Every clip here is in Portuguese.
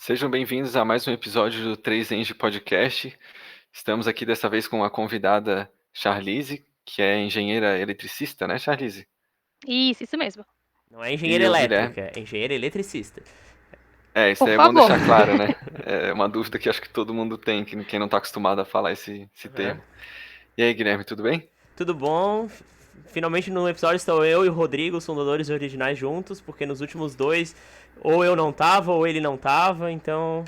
Sejam bem-vindos a mais um episódio do 3Eng Podcast. Estamos aqui dessa vez com a convidada Charlize, que é engenheira eletricista, né, Charlize? Isso mesmo. Não é engenheira E o Guilherme. elétrica, é engenheira eletricista. Isso Por aí é bom favor. deixar claro, né? É uma dúvida que acho que todo mundo tem, quem não está acostumado a falar esse Uhum. termo. E aí, Guilherme, tudo bem? Tudo bom? Finalmente no episódio estão eu e o Rodrigo, os fundadores originais, juntos, porque nos últimos dois, ou eu não tava, ou ele não tava, então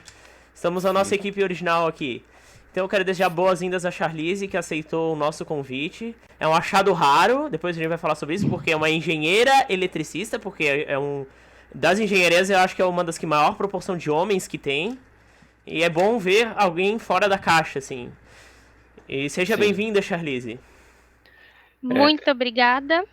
estamos a nossa equipe original aqui. Então eu quero desejar boas-vindas a Charlize, que aceitou o nosso convite. É um achado raro, depois a gente vai falar sobre isso, porque é uma engenheira eletricista, porque é um... Das engenharias eu acho que é uma das que maior proporção de homens que tem. E é bom ver alguém fora da caixa, assim. E seja Sim. bem-vinda, Charlize. Muito obrigada.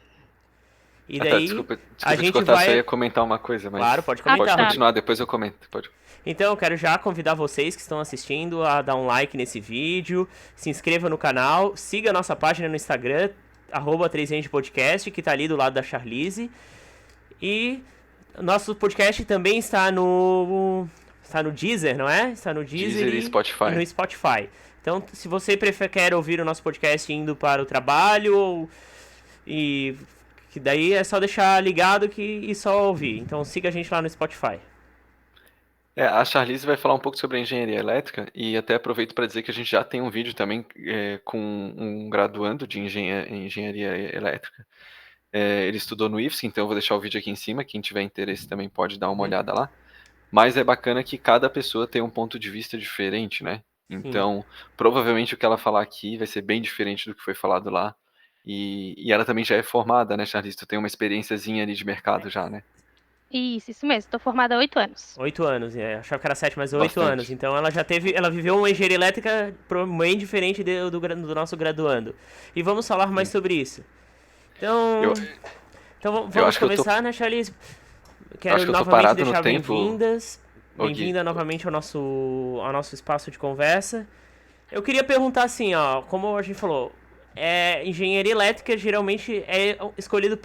E Tá, daí, desculpa a te gente cortar, só ia vai... comentar uma coisa, mas Claro, pode pode comentar. continuar, depois eu comento. Pode. Então, eu quero já convidar vocês que estão assistindo a dar um like nesse vídeo, se inscreva no canal, siga a nossa página no Instagram, @3endpodcast, que tá ali do lado da Charlize. E nosso podcast também está no Deezer, não é? Está no Deezer Deezer e Spotify. e no Spotify. Então, se você quer ouvir o nosso podcast indo para o trabalho, e que daí é só deixar ligado e só ouvir. Então, siga a gente lá no Spotify. A Charlize vai falar um pouco sobre a engenharia elétrica e até aproveito para dizer que a gente já tem um vídeo também com um graduando de engenharia elétrica. Ele estudou no IFSC, então eu vou deixar o vídeo aqui em cima, quem tiver interesse também pode dar uma olhada lá. Mas é bacana que cada pessoa tem um ponto de vista diferente, né? Então, provavelmente o que ela falar aqui vai ser bem diferente do que foi falado lá. E ela também já é formada, né, Charlize? Tu tem uma experiênciazinha ali de mercado já, né? Isso mesmo. Estou formada há 8 anos. 8 anos, achava que era 7, mas 8 Bastante. anos. Então ela viveu uma engenharia elétrica bem diferente do nosso graduando. E vamos falar mais sobre isso. Então, vamos começar, né, Charlize? Quero novamente deixar bem-vindas. Bem-vinda novamente ao nosso espaço de conversa. Eu queria perguntar assim, ó, como a gente falou, engenharia elétrica geralmente é escolhido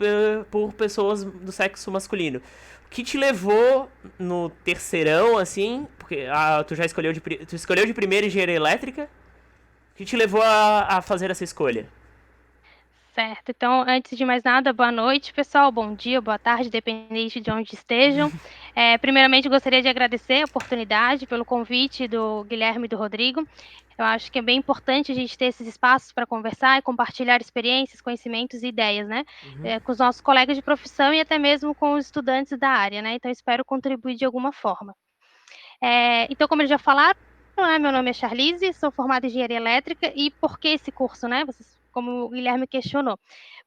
por pessoas do sexo masculino. O que te levou no terceirão, assim, porque tu escolheu de primeira engenharia elétrica? O que te levou a fazer essa escolha? Certo. Então, antes de mais nada, boa noite, pessoal. Bom dia, boa tarde, dependente de onde estejam. Primeiramente, gostaria de agradecer a oportunidade pelo convite do Guilherme e do Rodrigo. Eu acho que é bem importante a gente ter esses espaços para conversar e compartilhar experiências, conhecimentos e ideias, né? Com os nossos colegas de profissão e até mesmo com os estudantes da área, né? Então, espero contribuir de alguma forma. Então, como eles já falaram, né, meu nome é Charlize, sou formada em engenharia elétrica. E por que esse curso, né? Como o Guilherme questionou.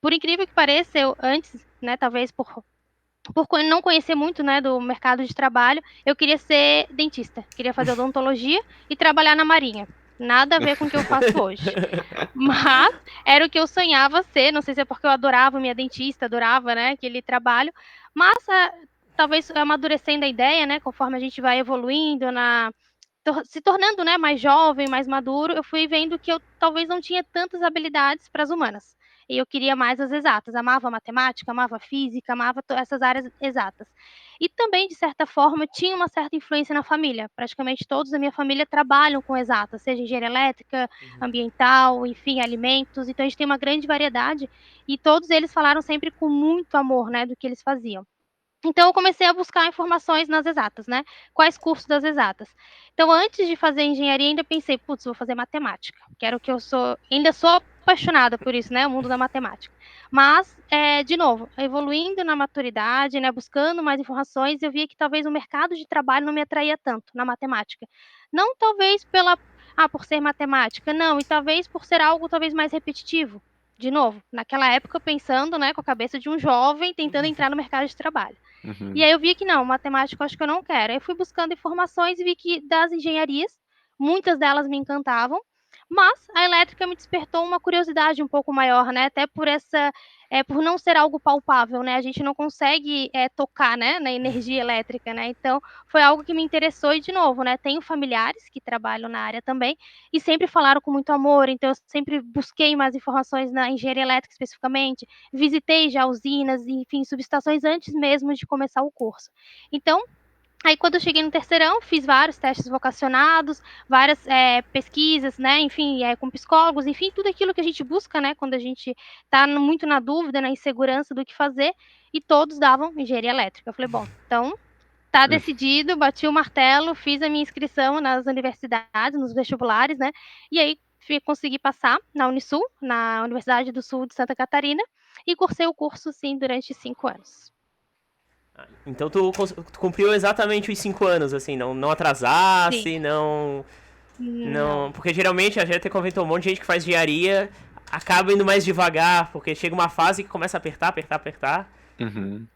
Por incrível que pareça, eu antes, né, talvez por não conhecer muito, né, do mercado de trabalho, eu queria ser dentista, queria fazer odontologia e trabalhar na Marinha. Nada a ver com o que eu faço hoje. Mas era o que eu sonhava ser, não sei se é porque eu adorava minha dentista, adorava, né, aquele trabalho, mas talvez amadurecendo a ideia, né, conforme a gente vai evoluindo se tornando, né, mais jovem, mais maduro, eu fui vendo que eu talvez não tinha tantas habilidades para as humanas. E eu queria mais as exatas. Amava matemática, amava física, amava essas áreas exatas. E também, de certa forma, tinha uma certa influência na família. Praticamente todos da minha família trabalham com exatas, seja engenharia elétrica, ambiental, enfim, alimentos. Então, a gente tem uma grande variedade e todos eles falaram sempre com muito amor, né, do que eles faziam. Então, eu comecei a buscar informações nas exatas, né? Quais cursos das exatas. Então, antes de fazer engenharia, ainda pensei, putz, vou fazer matemática, que era o que eu sou, ainda sou apaixonada por isso, né? O mundo da matemática. Mas, de novo, evoluindo na maturidade, né? Buscando mais informações, eu via que talvez o mercado de trabalho não me atraía tanto na matemática. Não talvez por ser matemática, não, e talvez por ser algo talvez mais repetitivo. De novo, naquela época pensando, né, com a cabeça de um jovem tentando entrar no mercado de trabalho. E aí eu vi que não, matemática eu acho que eu não quero. Aí eu fui buscando informações e vi que das engenharias, muitas delas me encantavam, mas a elétrica me despertou uma curiosidade um pouco maior, né? Até por não ser algo palpável, né? A gente não consegue tocar, né, na energia elétrica, né? Então foi algo que me interessou e de novo, né? Tenho familiares que trabalham na área também e sempre falaram com muito amor, então eu sempre busquei mais informações na engenharia elétrica especificamente, visitei já usinas, enfim, subestações antes mesmo de começar o curso. Então, Aí, quando eu cheguei no terceirão, fiz vários testes vocacionados, várias pesquisas, né, enfim, com psicólogos, enfim, tudo aquilo que a gente busca, né, quando a gente está muito na dúvida, na insegurança do que fazer, e todos davam engenharia elétrica. Eu falei, bom, então tá decidido, bati o martelo, fiz a minha inscrição nas universidades, nos vestibulares, né, e aí consegui passar na Unisul, na Universidade do Sul de Santa Catarina, e cursei o curso, sim, durante 5 anos. Então tu cumpriu exatamente os 5 anos, assim, não atrasasse, Sim. não. Porque geralmente a gente comentou um monte de gente que faz engenharia, acaba indo mais devagar, porque chega uma fase que começa a apertar. Uhum.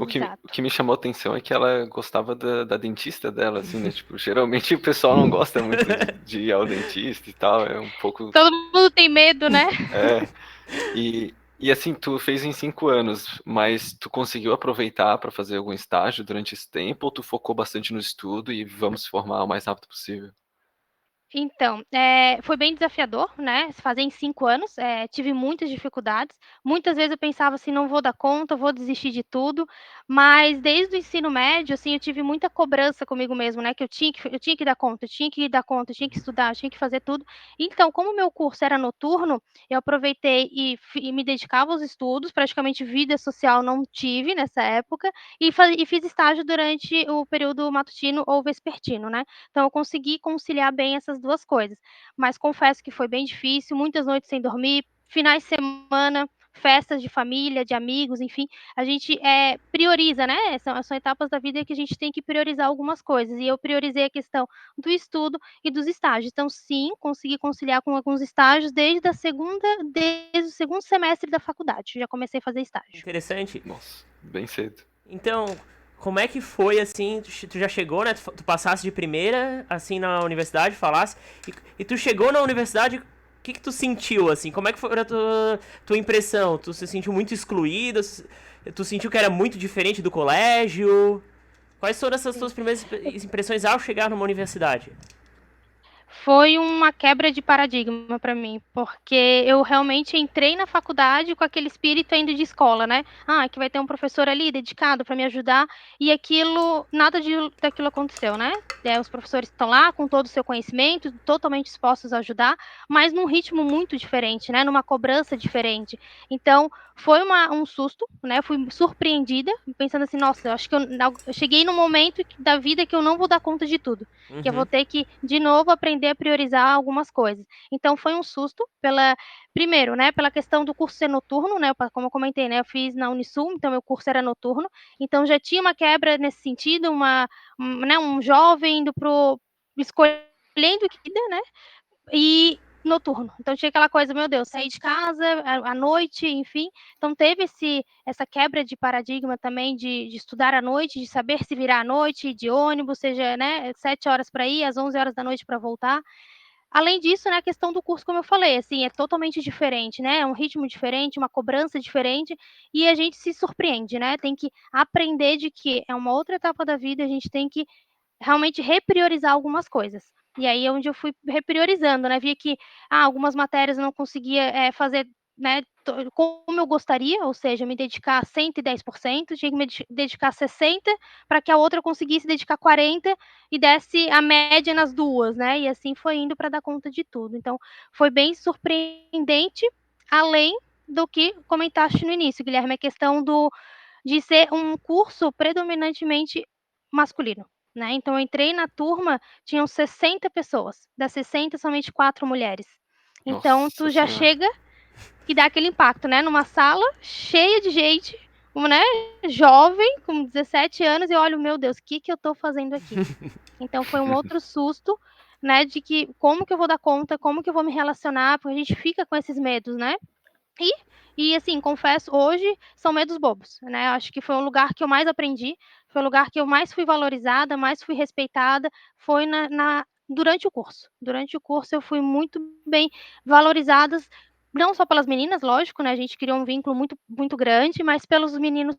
O Exato. que me chamou a atenção é que ela gostava da dentista dela, assim, né? Tipo, geralmente o pessoal não gosta muito de ir ao dentista e tal, é um pouco... Todo mundo tem medo, né? E assim, tu fez em 5 anos, mas tu conseguiu aproveitar para fazer algum estágio durante esse tempo, ou tu focou bastante no estudo e vamos se formar o mais rápido possível? Então, foi bem desafiador, né, fazer em 5 anos, tive muitas dificuldades, muitas vezes eu pensava assim: "Não vou dar conta, vou desistir de tudo", mas desde o ensino médio, assim, eu tive muita cobrança comigo mesmo, né, que eu tinha que dar conta, eu tinha que dar conta, eu tinha que estudar, eu tinha que fazer tudo. Então, como o meu curso era noturno, eu aproveitei e me dedicava aos estudos, praticamente vida social não tive nessa época, e fiz estágio durante o período matutino ou vespertino, né. Então eu consegui conciliar bem essas 2 coisas, mas confesso que foi bem difícil, muitas noites sem dormir, finais de semana, festas de família, de amigos, enfim, a gente, prioriza, né, são etapas da vida que a gente tem que priorizar algumas coisas, e eu priorizei a questão do estudo e dos estágios. Então sim, consegui conciliar com alguns estágios desde o segundo semestre da faculdade, já comecei a fazer estágio. Interessante. Nossa, bem cedo. Então, como é que foi, assim, tu já chegou, né, tu passasse de primeira, assim, na universidade, falasse, e tu chegou na universidade, o que tu sentiu, assim, como é que foi a tua impressão? Tu se sentiu muito excluída? Tu sentiu que era muito diferente do colégio? Quais foram essas tuas primeiras impressões ao chegar numa universidade? Foi uma quebra de paradigma para mim, porque eu realmente entrei na faculdade com aquele espírito ainda de escola, né. "Ah, que vai ter um professor ali dedicado para me ajudar", e aquilo nada daquilo aconteceu, né. Os professores estão lá com todo o seu conhecimento, totalmente dispostos a ajudar, mas num ritmo muito diferente, né, numa cobrança diferente. Então, foi um susto, né, fui surpreendida, pensando assim: "Nossa, eu acho que eu cheguei num momento da vida que eu não vou dar conta de tudo". Que eu vou ter que, de novo, aprender a priorizar algumas coisas. Então foi um susto primeiro, né, pela questão do curso ser noturno, né, como eu comentei, né, eu fiz na Unisul, então meu curso era noturno, então já tinha uma quebra nesse sentido, né, um jovem indo escolhendo o que queria, né, e noturno. Então tinha aquela coisa: "Meu Deus, sair de casa à noite", enfim. Então teve essa quebra de paradigma também de estudar à noite, de saber se virar à noite, de ônibus, seja, né, 7 horas para ir, às 11 horas da noite para voltar. Além disso, né, a questão do curso, como eu falei, assim, é totalmente diferente, né, é um ritmo diferente, uma cobrança diferente, e a gente se surpreende, né, tem que aprender de que é uma outra etapa da vida, a gente tem que realmente repriorizar algumas coisas. E aí é onde eu fui repriorizando, né, vi que, algumas matérias eu não conseguia, fazer, né, como eu gostaria, ou seja, me dedicar 110%, tinha que me dedicar 60 para que a outra eu conseguisse dedicar 40 e desse a média nas 2, né, e assim foi indo para dar conta de tudo. Então, foi bem surpreendente, além do que comentaste no início, Guilherme, a questão de ser um curso predominantemente masculino, né, então eu entrei na turma, tinham 60 pessoas, das 60 somente 4 mulheres. Então Nossa tu já senhora. chega e dá aquele impacto, né, numa sala cheia de gente, né, jovem, com 17 anos e eu olho: "Meu Deus, o que que eu estou fazendo aqui?". Então foi um outro susto, né, de que como que eu vou dar conta, como que eu vou me relacionar, porque a gente fica com esses medos, né. E assim, confesso, hoje são medos bobos, né, acho que foi o lugar que eu mais aprendi, foi o lugar que eu mais fui valorizada, mais fui respeitada, foi durante o curso. Durante o curso eu fui muito bem valorizadas, não só pelas meninas, lógico, né, a gente criou um vínculo muito muito grande, mas pelos meninos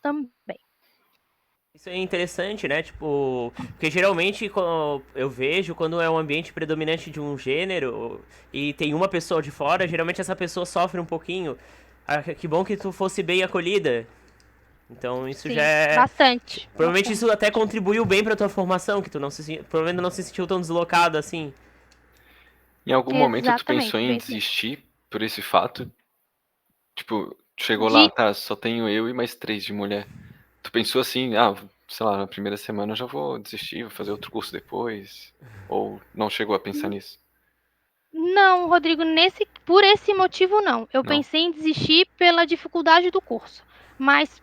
também. Isso é interessante, né? Tipo, porque geralmente eu vejo quando é um ambiente predominante de um gênero e tem uma pessoa de fora, geralmente essa pessoa sofre um pouquinho. Ah, que bom que tu fosse bem acolhida, Então isso Sim, já é... bastante. Provavelmente Bastante. isso até contribuiu bem pra tua formação, que tu provavelmente não se sentiu tão deslocado assim. Em algum momento tu pensou Exatamente, em bem assim. desistir por esse fato? Tipo, chegou lá, De tá, só tenho eu e mais 3 de mulher. Tu pensou assim, sei lá, na primeira semana eu já vou desistir, vou fazer outro curso depois? Ou não chegou a pensar nisso? Não, Rodrigo, por esse motivo não. Eu Não. pensei em desistir pela dificuldade do curso, mas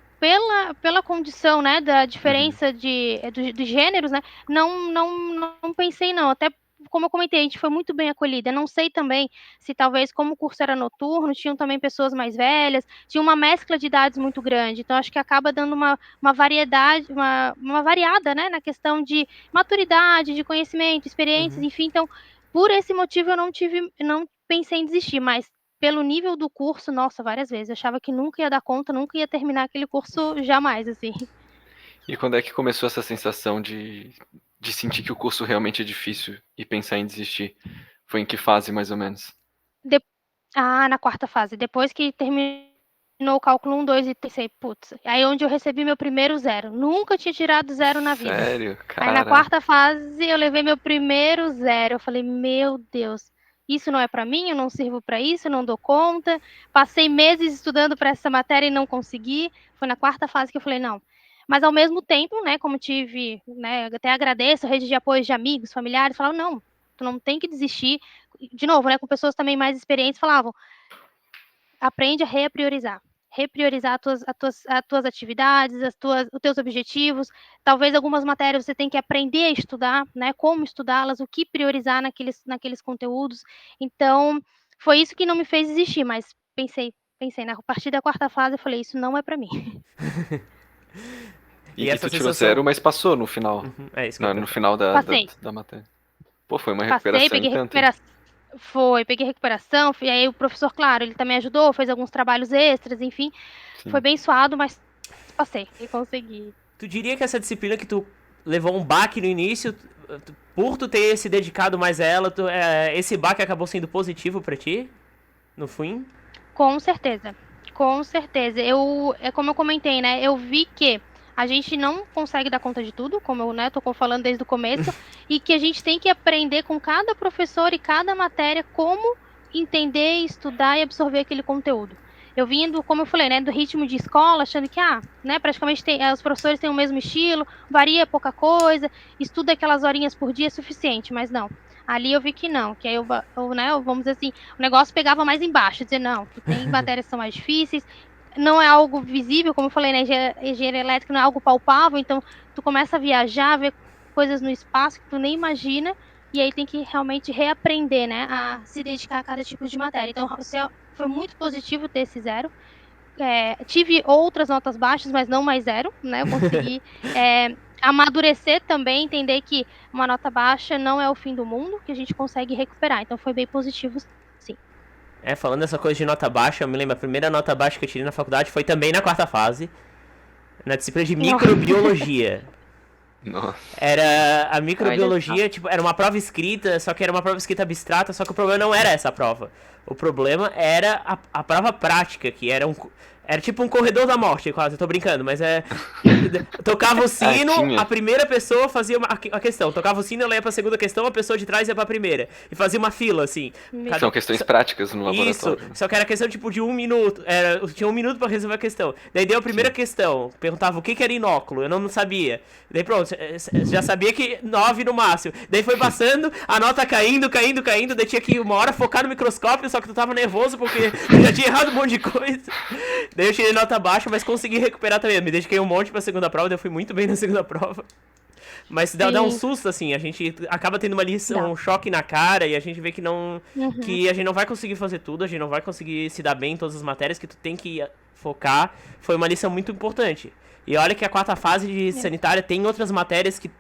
pela condição, né, da Uhum. diferença dos gêneros, né, não pensei não. Até como eu comentei, a gente foi muito bem acolhida. Não sei também se talvez como o curso era noturno, tinham também pessoas mais velhas, tinha uma mescla de idades muito grande. Então acho que acaba dando uma variedade, uma variada, né, na questão de maturidade, de conhecimento, experiências, enfim. Então por esse motivo eu não pensei em desistir, mas pelo nível do curso, nossa, várias vezes. Eu achava que nunca ia dar conta, nunca ia terminar aquele curso jamais, assim. E quando é que começou essa sensação de sentir que o curso realmente é difícil e pensar em desistir? Foi em que fase, mais ou menos? De na quarta fase, depois que terminou o cálculo 1, 2 e pensei: "Putz", aí onde eu recebi meu primeiro zero. Nunca tinha tirado zero na vida. Sério? Aí na Caraca. quarta fase eu levei meu primeiro zero, eu falei: "Meu Deus, isso não é para mim, eu não sirvo para isso, eu não dou conta". Passei meses estudando para essa matéria e não consegui. Foi na quarta fase que eu falei: "Não". Mas ao mesmo tempo, né, como tive, né, até agradeço a rede de apoio de amigos, familiares, falaram: "Não, tu não tem que desistir". De novo, né, com pessoas também mais experientes, falavam: "Aprende a repriorizar. Repriorizar as tuas atividades, os teus objetivos. Talvez algumas matérias você tem que aprender a estudar, né, como estudá-las, o que priorizar naqueles conteúdos". Então, foi isso que não me fez desistir, mas pensei, né, a partir da quarta fase eu falei: "Isso não é para mim". E E essa tu tirou sensação... 0, mas passou no final. É isso que eu ia No perguntar. final Passei, da matéria. Pô, foi uma passei, recuperação em peguei tanto, hein? recuperação. Peguei recuperação, e aí o professor, claro, ele também ajudou, fez alguns trabalhos extras, enfim, foi Sim. bem suado, mas passei e consegui. Tu diria que essa disciplina que tu levou um baque no início, por tu ter se dedicado mais a ela, esse baque acabou sendo positivo pra ti, no fim? Com certeza, com certeza. É como eu comentei, né, eu vi que a gente não consegue dar conta de tudo, como eu, né, tô falando desde o começo, e que a gente tem que aprender com cada professor e cada matéria como entender, estudar e absorver aquele conteúdo. Eu vim como eu falei, né, do ritmo de escola, achando que, né, praticamente os professores têm o mesmo estilo, varia pouca coisa, estuda aquelas horinhas por dia é suficiente, mas não. Ali eu vi que não, que aí né, vamos dizer assim, o negócio pegava mais embaixo, dizer, não, que tem matérias que são mais difíceis, não é algo visível, como eu falei, né, engenharia elétrica não é algo palpável, então tu começa a viajar, ver coisas no espaço que tu nem imagina, e aí tem que realmente reaprender, né, a se dedicar a cada tipo de matéria. Então, foi muito positivo ter esse zero. Tive outras notas baixas, mas não mais zero, né, eu consegui amadurecer também, entender que uma nota baixa não é o fim do mundo, que a gente consegue recuperar, então foi bem positivo, sim. Falando dessa coisa de nota baixa, eu me lembro, a primeira nota baixa que eu tirei na faculdade foi também na quarta fase, na disciplina de microbiologia. Nossa. Era a Olha só. microbiologia, tipo, era uma prova escrita, só que era uma prova escrita abstrata, só que o problema não era essa prova. O problema era a prova prática, que era tipo um corredor da morte, quase, eu tô brincando, mas tocava o sino, Tinha. a primeira pessoa fazia a questão. Tocava o sino, ela ia pra segunda questão, a pessoa de trás ia pra primeira. E fazia uma fila, assim. São questões práticas no Isso, laboratório, né? só que era questão tipo de 1 minuto. Tinha 1 minuto pra resolver a questão. Daí deu a primeira questão, perguntava o que era inóculo, eu não sabia. Daí pronto, já sabia que 9 no máximo. Daí foi passando, a nota caindo, daí tinha que uma hora focar no microscópio, só que tu tava nervoso porque eu já tinha errado um monte de coisa. Daí eu tirei nota baixa, mas consegui recuperar também. Me dediquei um monte pra segunda prova, daí eu fui muito bem na segunda prova. Mas dá um Sim, susto, assim, a gente acaba tendo uma lição, dá. um choque na cara e a gente vê que não. Uhum. Que a gente não vai conseguir fazer tudo, a gente não vai conseguir se dar bem em todas as matérias que tu tem que focar. Foi uma lição muito importante. E olha que a quarta fase de sanitária tem outras matérias que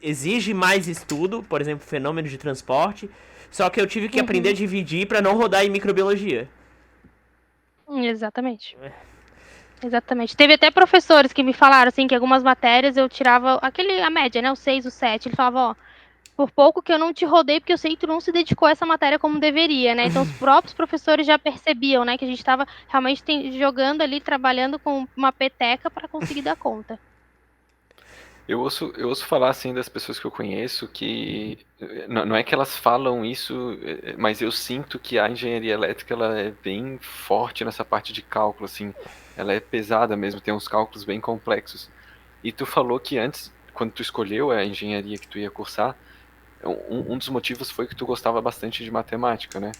exige mais estudo, por exemplo, fenômenos de transporte. Só que eu tive que aprender a dividir pra não rodar em microbiologia. Exatamente. Exatamente. Teve até professores que me falaram, assim, que algumas matérias eu tirava a média, né, o 6, o 7. Ele falava, ó, por pouco que eu não te rodei, porque eu sei que tu não se dedicou a essa matéria como deveria, né? Então os próprios professores já percebiam, né, que a gente estava realmente jogando ali, trabalhando com uma peteca para conseguir dar conta. Eu ouço falar assim das pessoas que eu conheço que não é que elas falam isso, mas eu sinto que a engenharia elétrica ela é bem forte nessa parte de cálculo, assim. Ela é pesada mesmo, tem uns cálculos bem complexos. E tu falou que antes, quando tu escolheu a engenharia que tu ia cursar, um dos motivos foi que tu gostava bastante de matemática, né?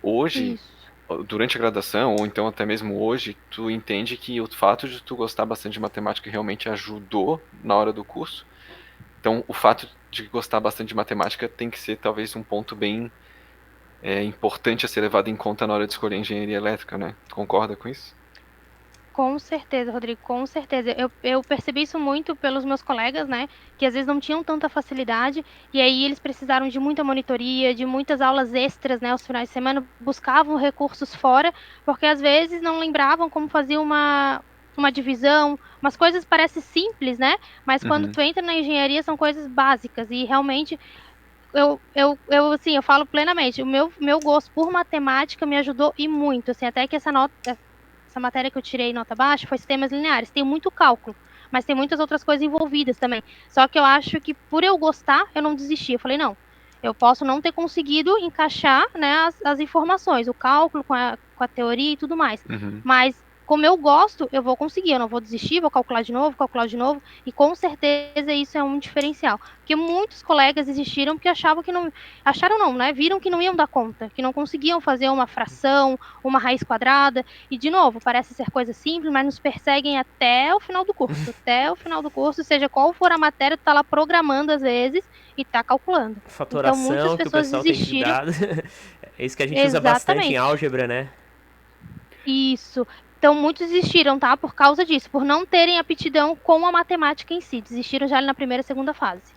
Hoje, Isso. durante a graduação, ou então até mesmo hoje, tu entende que o fato de tu gostar bastante de matemática realmente ajudou na hora do curso? Então, o fato de gostar bastante de matemática tem que ser talvez um ponto bem importante a ser levado em conta na hora de escolher engenharia elétrica, né? Tu concorda com isso? Com certeza, Rodrigo, com certeza. Eu percebi isso muito pelos meus colegas, né, que às vezes não tinham tanta facilidade, e aí eles precisaram de muita monitoria, de muitas aulas extras, né, aos finais de semana, buscavam recursos fora, porque às vezes não lembravam como fazer uma divisão, umas coisas parecem simples, né, mas quando Uhum. tu entra na engenharia são coisas básicas, e realmente assim, eu falo plenamente, o meu gosto por matemática me ajudou e muito, assim, até que essa matéria que eu tirei nota baixa foi sistemas lineares, tem muito cálculo, mas tem muitas outras coisas envolvidas também. Só que eu acho que por eu gostar, eu não desisti. Eu falei, não, eu posso não ter conseguido encaixar, né, as informações, o cálculo com a teoria e tudo mais, Uhum. mas como eu gosto, eu vou conseguir, eu não vou desistir, vou calcular de novo, e com certeza isso é um diferencial. Porque muitos colegas desistiram porque acharam não, né? Viram que não iam dar conta, que não conseguiam fazer uma fração, uma raiz quadrada, e de novo, parece ser coisa simples, mas nos perseguem até o final do curso. Até o final do curso, seja qual for a matéria, tu tá lá programando às vezes e tá calculando. Então muitas Fatoração que o pessoas pessoal tem que desistiram. dar. É isso que a gente usa bastante em Exatamente. álgebra, né? Isso. Então, muitos desistiram, tá? Por causa disso, por não terem aptidão com a matemática em si. Desistiram já ali na primeira e segunda fase.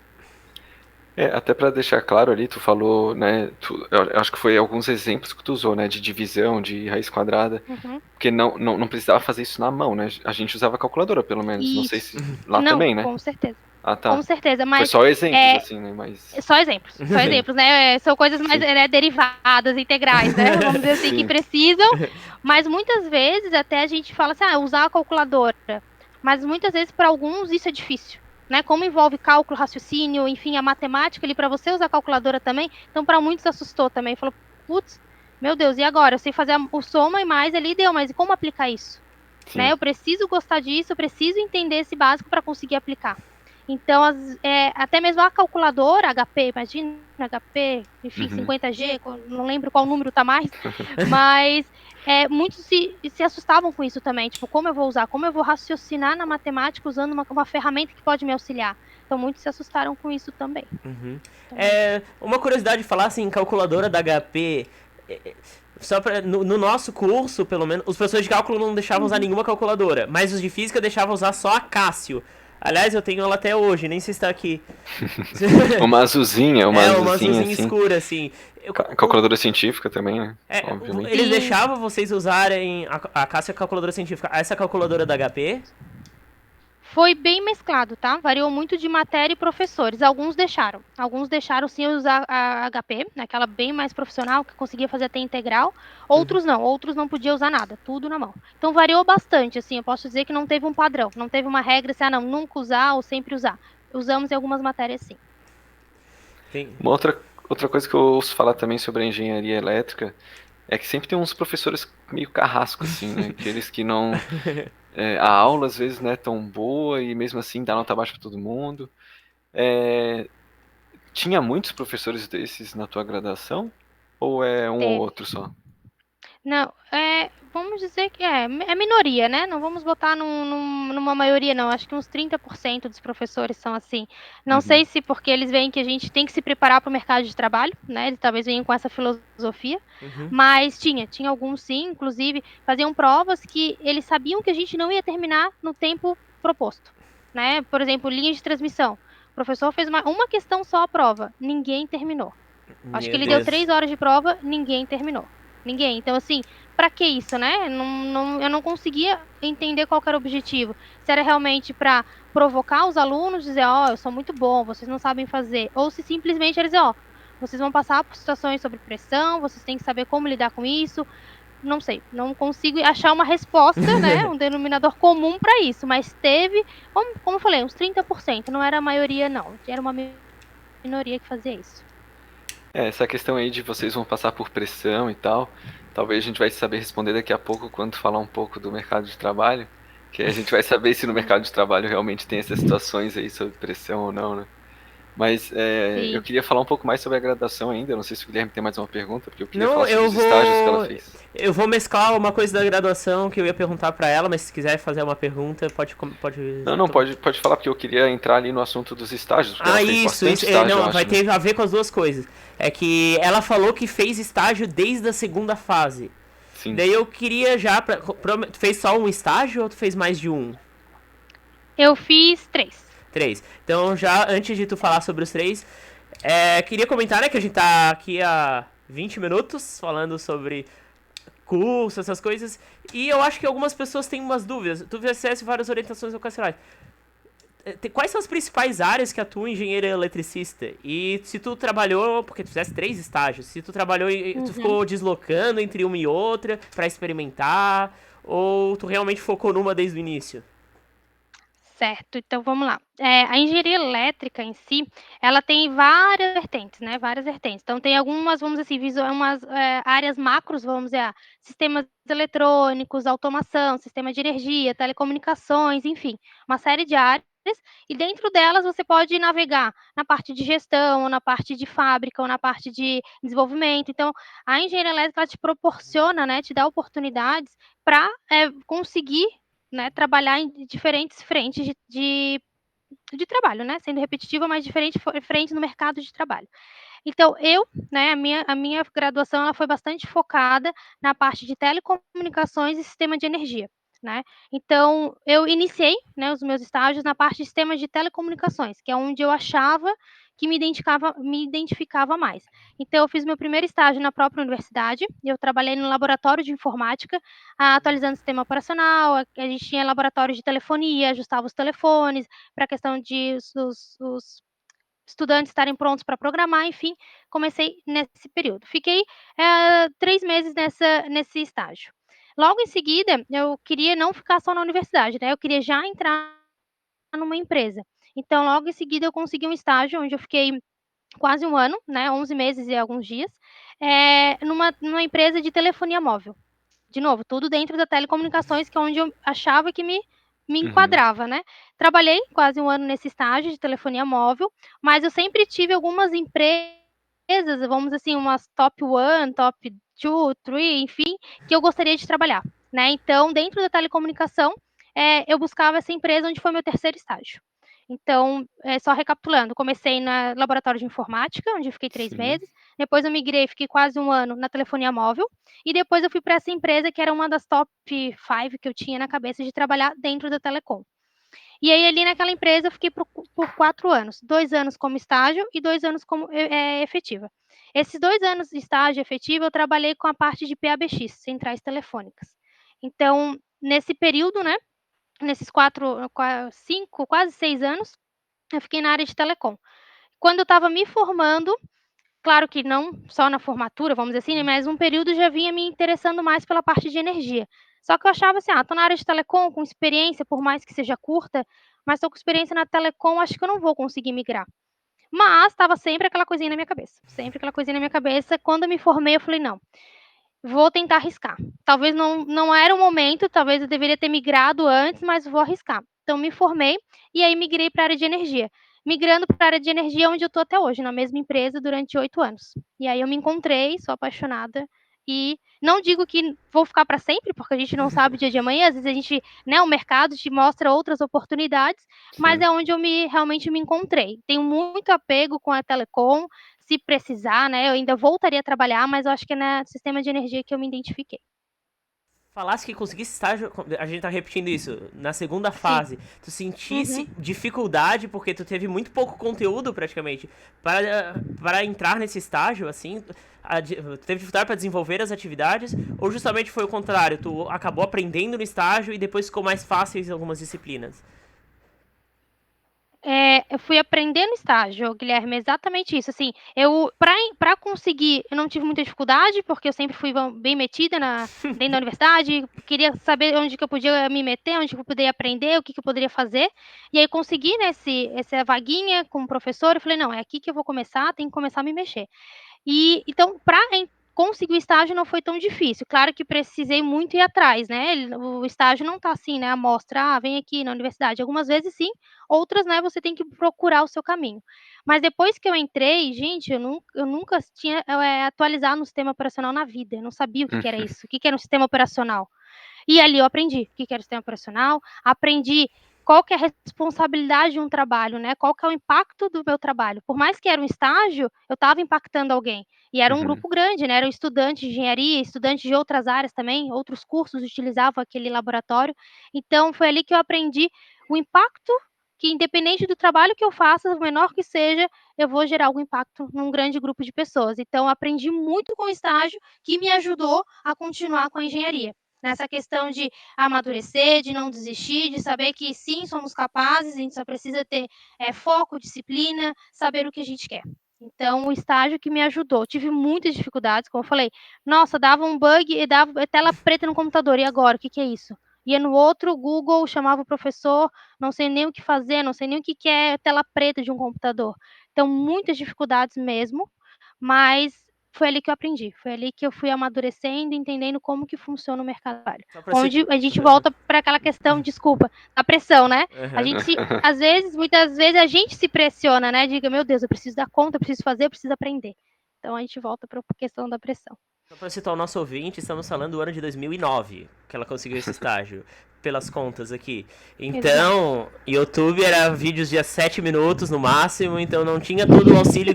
Até para deixar claro ali, tu falou, né, eu acho que foi alguns exemplos que tu usou, né, de divisão, de raiz quadrada, Uhum. porque não precisava fazer isso na mão, né? A gente usava calculadora, pelo menos. Não sei Isso. se lá Não, também, né? com certeza. Ah, Com tá. certeza, Foi mas só exemplos, é, assim, né? Mas. só Sim, exemplos, né? São coisas mais sim, derivadas, integrais, né? Vamos dizer assim, que sim, precisam, mas muitas vezes até a gente fala assim, usar a calculadora. Mas muitas vezes para alguns isso é difícil, né? Como envolve cálculo, raciocínio, enfim, a matemática ali para você usar a calculadora também, então para muitos assustou também. Falou, putz, meu Deus, e agora? Eu sei fazer o soma e mais ali deu, mas e como aplicar isso? Né? sim. Eu preciso gostar disso, eu preciso entender esse básico para conseguir aplicar. Então, até mesmo a calculadora HP, imagina, HP, enfim, Uhum. 50G, não lembro qual número tá mais, mas muitos se assustavam com isso também, tipo, como eu vou usar, como eu vou raciocinar na matemática usando uma ferramenta que pode me auxiliar. Então, muitos se assustaram com isso também. Uhum. Também. Uma curiosidade de falar assim, calculadora da HP. Só no nosso curso, pelo menos, os professores de cálculo não deixavam usar nenhuma calculadora, mas os de física deixavam usar só a Cássio. Aliás, eu tenho ela até hoje, nem sei se está aqui. Uma azulzinha, Uma azulzinha assim. escura, assim. Calculadora científica também, né? Obviamente. Eles Sim. deixavam vocês usarem a Cássio calculadora científica, essa calculadora da HP? Foi bem mesclado, tá? Variou muito de matéria e professores. Alguns deixaram. Alguns deixaram sim usar a HP, aquela bem mais profissional, que conseguia fazer até integral. Outros não. Outros não podiam usar nada. Tudo na mão. Então variou bastante, assim. Eu posso dizer que não teve um padrão. Não teve uma regra assim, não, nunca usar ou sempre usar. Usamos em algumas matérias, sim. Uma outra coisa que eu ouço falar também sobre a engenharia elétrica é que sempre tem uns professores meio carrascos, assim, né? Aqueles que não. A aula às vezes não é tão boa e mesmo assim dá nota baixa para todo mundo. Tinha muitos professores desses na tua graduação? Ou é um ou Teve. outro só? Não, vamos dizer que é minoria, né? Não vamos botar numa maioria, não. Acho que uns 30% dos professores são assim. Não sei Uhum. se porque eles veem que a gente tem que se preparar para o mercado de trabalho, né? Eles talvez venham com essa filosofia. Mas tinha alguns sim, inclusive, faziam provas que eles sabiam que a gente não ia terminar no tempo proposto, né? Por exemplo, linha de transmissão. O professor fez uma questão só a prova, ninguém terminou. Acho que Meu ele deu Deus. 3 horas de prova, ninguém terminou. Ninguém. Então, assim, pra que isso, né? Eu não conseguia entender qual que era o objetivo. Se era realmente pra provocar os alunos, dizer, eu sou muito bom, vocês não sabem fazer, ou se simplesmente eles dizer, vocês vão passar por situações sob pressão, vocês têm que saber como lidar com isso. Não sei, não consigo achar uma resposta, né, um denominador comum para isso, mas teve, como eu falei, uns 30%, não era a maioria não, era uma minoria que fazia isso. Essa questão aí de vocês vão passar por pressão e tal, talvez a gente vai saber responder daqui a pouco quando falar um pouco do mercado de trabalho, que a gente vai saber se no mercado de trabalho realmente tem essas situações aí sob pressão ou não, né? Mas eu queria falar um pouco mais sobre a graduação ainda. Não sei se o Guilherme tem mais uma pergunta, porque eu queria falar sobre os estágios que ela fez. Eu vou mesclar uma coisa da graduação que eu ia perguntar para ela, mas se quiser fazer uma pergunta, pode. Não, pode falar, porque eu queria entrar ali no assunto dos estágios. Isso. Não, vai ter a ver com as duas coisas. É que ela falou que fez estágio desde a segunda fase. Sim. Daí eu queria já. Tu fez só um estágio ou tu fez mais de um? Eu fiz 3. Então, já antes de tu falar sobre os 3, queria comentar, né, que a gente tá aqui há 20 minutos falando sobre curso, essas coisas, e eu acho que algumas pessoas têm umas dúvidas. Tu fizeste várias orientações vocacionais. Quais são as principais áreas que atua engenheiro eletricista? E se tu trabalhou, porque tu fizeste 3 estágios, se tu trabalhou e tu ficou deslocando entre uma e outra pra experimentar, ou tu realmente focou numa desde o início? Certo, então vamos lá. A engenharia elétrica em si, ela tem várias vertentes, né? Várias vertentes. Então tem algumas, vamos dizer assim, umas áreas macros, vamos dizer, sistemas eletrônicos, automação, sistema de energia, telecomunicações, enfim, uma série de áreas. E dentro delas você pode navegar na parte de gestão, ou na parte de fábrica, ou na parte de desenvolvimento. Então, a engenharia elétrica ela te proporciona, né, te dá oportunidades para conseguir, né, trabalhar em diferentes frentes de trabalho, né, sendo repetitiva, mas diferente frente no mercado de trabalho. Então, né, a minha graduação ela foi bastante focada na parte de telecomunicações e sistema de energia, né. Então, eu iniciei, né, os meus estágios na parte de sistemas de telecomunicações, que é onde eu achava que me identificava mais. Então, eu fiz meu primeiro estágio na própria universidade, eu trabalhei no laboratório de informática, atualizando o sistema operacional, a gente tinha laboratório de telefonia, ajustava os telefones, para a questão de os estudantes estarem prontos para programar, enfim, comecei nesse período. Fiquei 3 meses nesse estágio. Logo em seguida, eu queria não ficar só na universidade, né, eu queria já entrar numa empresa. Então, logo em seguida, eu consegui um estágio onde eu fiquei quase 1 ano, né, 11 meses e alguns dias, numa empresa de telefonia móvel. De novo, tudo dentro da telecomunicações, que é onde eu achava que me enquadrava, né. Trabalhei quase 1 ano nesse estágio de telefonia móvel, mas eu sempre tive algumas empresas, vamos dizer assim, umas top 1, top 2, 3, enfim, que eu gostaria de trabalhar, né. Então, dentro da telecomunicação, eu buscava essa empresa onde foi meu terceiro estágio. Então, só recapitulando, comecei na laboratório de informática, onde eu fiquei 3 meses, depois eu migrei, fiquei quase 1 ano na telefonia móvel, e depois eu fui para essa empresa que era uma das top 5 que eu tinha na cabeça de trabalhar dentro da telecom. E aí ali naquela empresa eu fiquei por 4 anos, 2 anos como estágio e 2 anos como efetiva. Esses 2 anos de estágio efetivo eu trabalhei com a parte de PABX, centrais telefônicas. Então, nesse período, né, nesses 5, quase 6 anos, eu fiquei na área de telecom. Quando eu estava me formando, claro que não só na formatura, vamos dizer assim, né, mas um período já vinha me interessando mais pela parte de energia. Só que eu achava assim: "Ah, tô na área de telecom, com experiência, por mais que seja curta, mas tô com experiência na telecom, acho que eu não vou conseguir migrar". Mas estava sempre aquela coisinha na minha cabeça, sempre aquela coisinha na minha cabeça. Quando eu me formei, eu falei: "Não, vou tentar arriscar. Talvez não era o momento, talvez eu deveria ter migrado antes, mas vou arriscar". Então me formei, e aí migrei para a área de energia. Migrando para a área de energia onde eu estou até hoje, na mesma empresa durante 8 anos. E aí eu me encontrei, sou apaixonada, e não digo que vou ficar para sempre, porque a gente não sabe o dia de amanhã, às vezes a gente, né, o mercado te mostra outras oportunidades, mas é onde eu realmente me encontrei. Tenho muito apego com a telecom, se precisar, né, eu ainda voltaria a trabalhar, mas eu acho que é no sistema de energia que eu me identifiquei. Falasse que conseguisse estágio, a gente tá repetindo isso, na segunda Sim. fase, tu sentisse dificuldade, porque tu teve muito pouco conteúdo, praticamente, para entrar nesse estágio, assim, tu teve dificuldade para desenvolver as atividades, ou justamente foi o contrário, tu acabou aprendendo no estágio e depois ficou mais fácil em algumas disciplinas? Eu fui aprender no estágio, Guilherme, exatamente isso, assim, para conseguir, eu não tive muita dificuldade, porque eu sempre fui bem metida dentro da universidade, queria saber onde que eu podia me meter, onde que eu poderia aprender, o que que eu poderia fazer, e aí consegui, né, essa vaguinha com o professor, eu falei, não, é aqui que eu vou começar, tenho que começar a me mexer. E então, para conseguir o estágio não foi tão difícil. Claro que precisei muito ir atrás, né? O estágio não está assim, né? A mostra, vem aqui na universidade. Algumas vezes sim, outras, né? Você tem que procurar o seu caminho. Mas depois que eu entrei, gente, eu nunca tinha atualizado no sistema operacional na vida. Eu não sabia o que era isso, o que era um sistema operacional. E ali eu aprendi o que era o sistema operacional, aprendi qual que é a responsabilidade de um trabalho, né? Qual que é o impacto do meu trabalho. Por mais que era um estágio, eu estava impactando alguém. E era um grupo grande, né? Eram estudantes de engenharia, estudantes de outras áreas também, outros cursos utilizavam aquele laboratório. Então, foi ali que eu aprendi o impacto que, independente do trabalho que eu faça, o menor que seja, eu vou gerar algum impacto num grande grupo de pessoas. Então, eu aprendi muito com o estágio, que me ajudou a continuar com a engenharia. Nessa questão de amadurecer, de não desistir, de saber que sim, somos capazes, a gente só precisa ter foco, disciplina, saber o que a gente quer. Então, o estágio que me ajudou. Tive muitas dificuldades, como eu falei. Nossa, dava um bug e dava tela preta no computador. E agora? O que é isso? Ia no outro Google, chamava o professor, não sei nem o que fazer, não sei nem o que é tela preta de um computador. Então, muitas dificuldades mesmo, mas foi ali que eu aprendi, foi ali que eu fui amadurecendo, entendendo como que funciona o mercado de trabalho. Onde a gente volta para aquela questão, desculpa, da pressão, né? A gente, às vezes, muitas vezes, a gente se pressiona, né? Diga, meu Deus, eu preciso dar conta, eu preciso fazer, eu preciso aprender. Então, a gente volta para a questão da pressão. Só para citar o nosso ouvinte, estamos falando do ano de 2009, que ela conseguiu esse estágio, pelas contas aqui. Então, YouTube era vídeos de 7 minutos no máximo, então não tinha todo o auxílio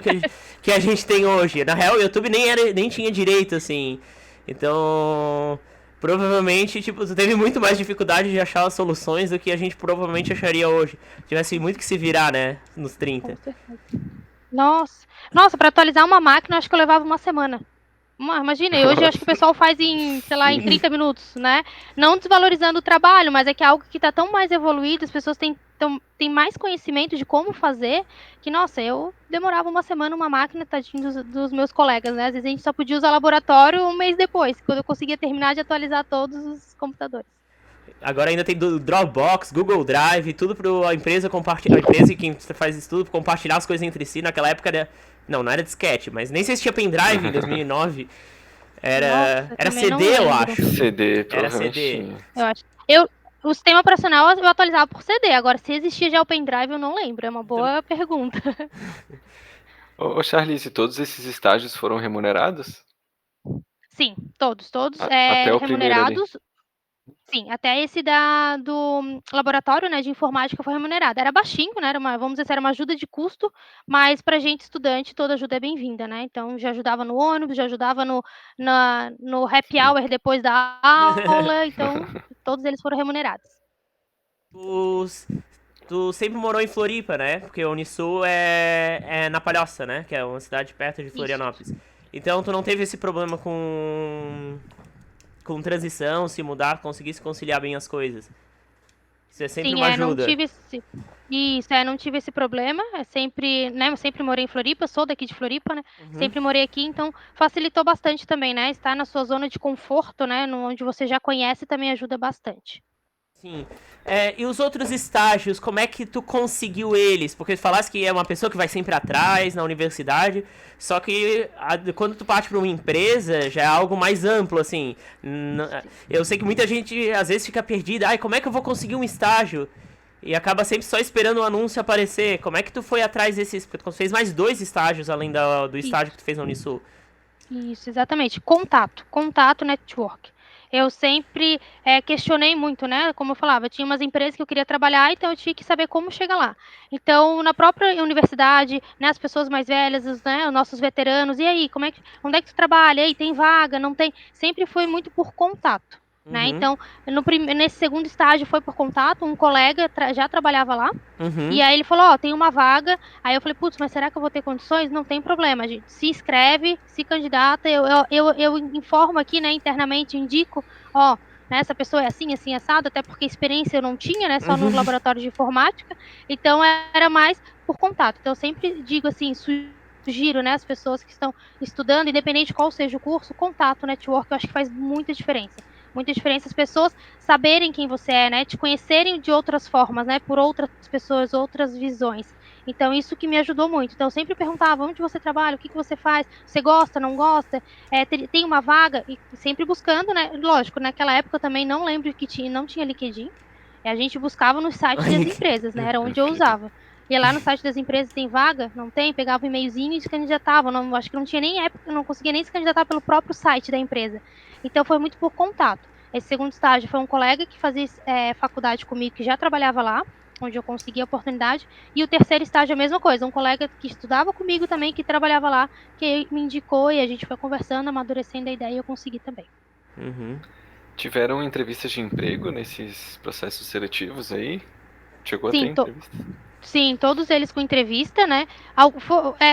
que a gente tem hoje. Na real, o YouTube nem tinha direito, assim. Então, provavelmente, tipo, tu teve muito mais dificuldade de achar as soluções do que a gente provavelmente acharia hoje. Tivesse muito que se virar, né, nos 30. Com certeza. Nossa, para atualizar uma máquina, acho que eu levava uma semana. Imagina, hoje eu acho que o pessoal faz em, sei lá, em 30 minutos, né? Não desvalorizando o trabalho, mas é que é algo que está tão mais evoluído, as pessoas têm mais conhecimento de como fazer, que, nossa, eu demorava uma semana uma máquina, tadinho dos meus colegas, né? Às vezes a gente só podia usar laboratório um mês depois, quando eu conseguia terminar de atualizar todos os computadores. Agora ainda tem do Dropbox, Google Drive, tudo para a empresa compartilhar. A empresa e quem faz isso tudo compartilhar as coisas entre si. Naquela época era. Não era disquete, mas nem sei se tinha pendrive em 2009. Era CD, eu acho. CD, era CD. Eu acho. O sistema operacional eu atualizava por CD. Agora, se existia já o pendrive, eu não lembro. É uma boa pergunta. Ô, Charlize, todos esses estágios foram remunerados? Sim, todos até o remunerados. Sim, até esse do laboratório, né, de informática foi remunerado. Era baixinho, né, vamos dizer, era uma ajuda de custo, mas para gente estudante toda ajuda é bem-vinda, né? Então já ajudava no ônibus, já ajudava no happy hour depois da aula, então todos eles foram remunerados. Tu sempre morou em Floripa, né? Porque a Unisul é na Palhoça, né? Que é uma cidade perto de Florianópolis. Isso. Então tu não teve esse problema com transição, se mudar, conseguir se conciliar bem as coisas. Isso é sempre uma ajuda. Não tive esse problema. Eu sempre morei em Floripa, sou daqui de Floripa, né? Sempre morei aqui, então facilitou bastante também, né? Estar na sua zona de conforto, né? Onde você já conhece também ajuda bastante. Sim. E os outros estágios, como é que tu conseguiu eles? Porque tu falaste que é uma pessoa que vai sempre atrás na universidade, só que quando tu parte para uma empresa, já é algo mais amplo, assim. Eu sei que muita gente, às vezes, fica perdida. Ai, como é que eu vou conseguir um estágio? E acaba sempre só esperando o anúncio aparecer. Como é que tu foi atrás desses... Porque tu fez mais 2 estágios, além do estágio que tu fez na Unisul. Isso, exatamente. Contato, network. Eu sempre questionei muito, né? Como eu falava, tinha umas empresas que eu queria trabalhar, então eu tinha que saber como chegar lá. Então, na própria universidade, né, as pessoas mais velhas, os nossos veteranos, e aí, onde é que tu trabalha? E aí, tem vaga? Não tem? Sempre foi muito por contato. Né? Então, nesse segundo estágio foi por contato, um colega já trabalhava lá, e aí ele falou, tem uma vaga, aí eu falei, putz, mas será que eu vou ter condições? Não tem problema, a gente se inscreve, se candidata, eu informo aqui, né, internamente, indico, né? Essa pessoa é assim, assim, assado, até porque experiência eu não tinha, né? Só no laboratório de informática. Então, era mais por contato. Então, eu sempre digo assim, sugiro, né, as pessoas que estão estudando, independente de qual seja o curso, contato, network, eu acho que faz muita diferença. Muita diferença as pessoas saberem quem você é, né? Te conhecerem de outras formas, né? Por outras pessoas, outras visões. Então, isso que me ajudou muito. Então, eu sempre perguntava, onde você trabalha, o que você faz, você gosta, não gosta, tem uma vaga, e sempre buscando, né? Lógico, naquela época eu também não lembro que tinha, não tinha LinkedIn, a gente buscava no site das empresas, né? Era onde eu usava. Ia lá no site das empresas, tem vaga? Não tem? Pegava um e-mailzinho e se candidatava. Não, acho que não tinha nem época, não conseguia nem se candidatar pelo próprio site da empresa. Então, foi muito por contato. Esse segundo estágio foi um colega que fazia faculdade comigo, que já trabalhava lá, onde eu consegui a oportunidade. E o terceiro estágio é a mesma coisa, um colega que estudava comigo também, que trabalhava lá, que me indicou e a gente foi conversando, amadurecendo a ideia e eu consegui também. Tiveram entrevistas de emprego nesses processos seletivos aí? Chegou Sim, a ter entrevista? Sim, todos eles com entrevista, né?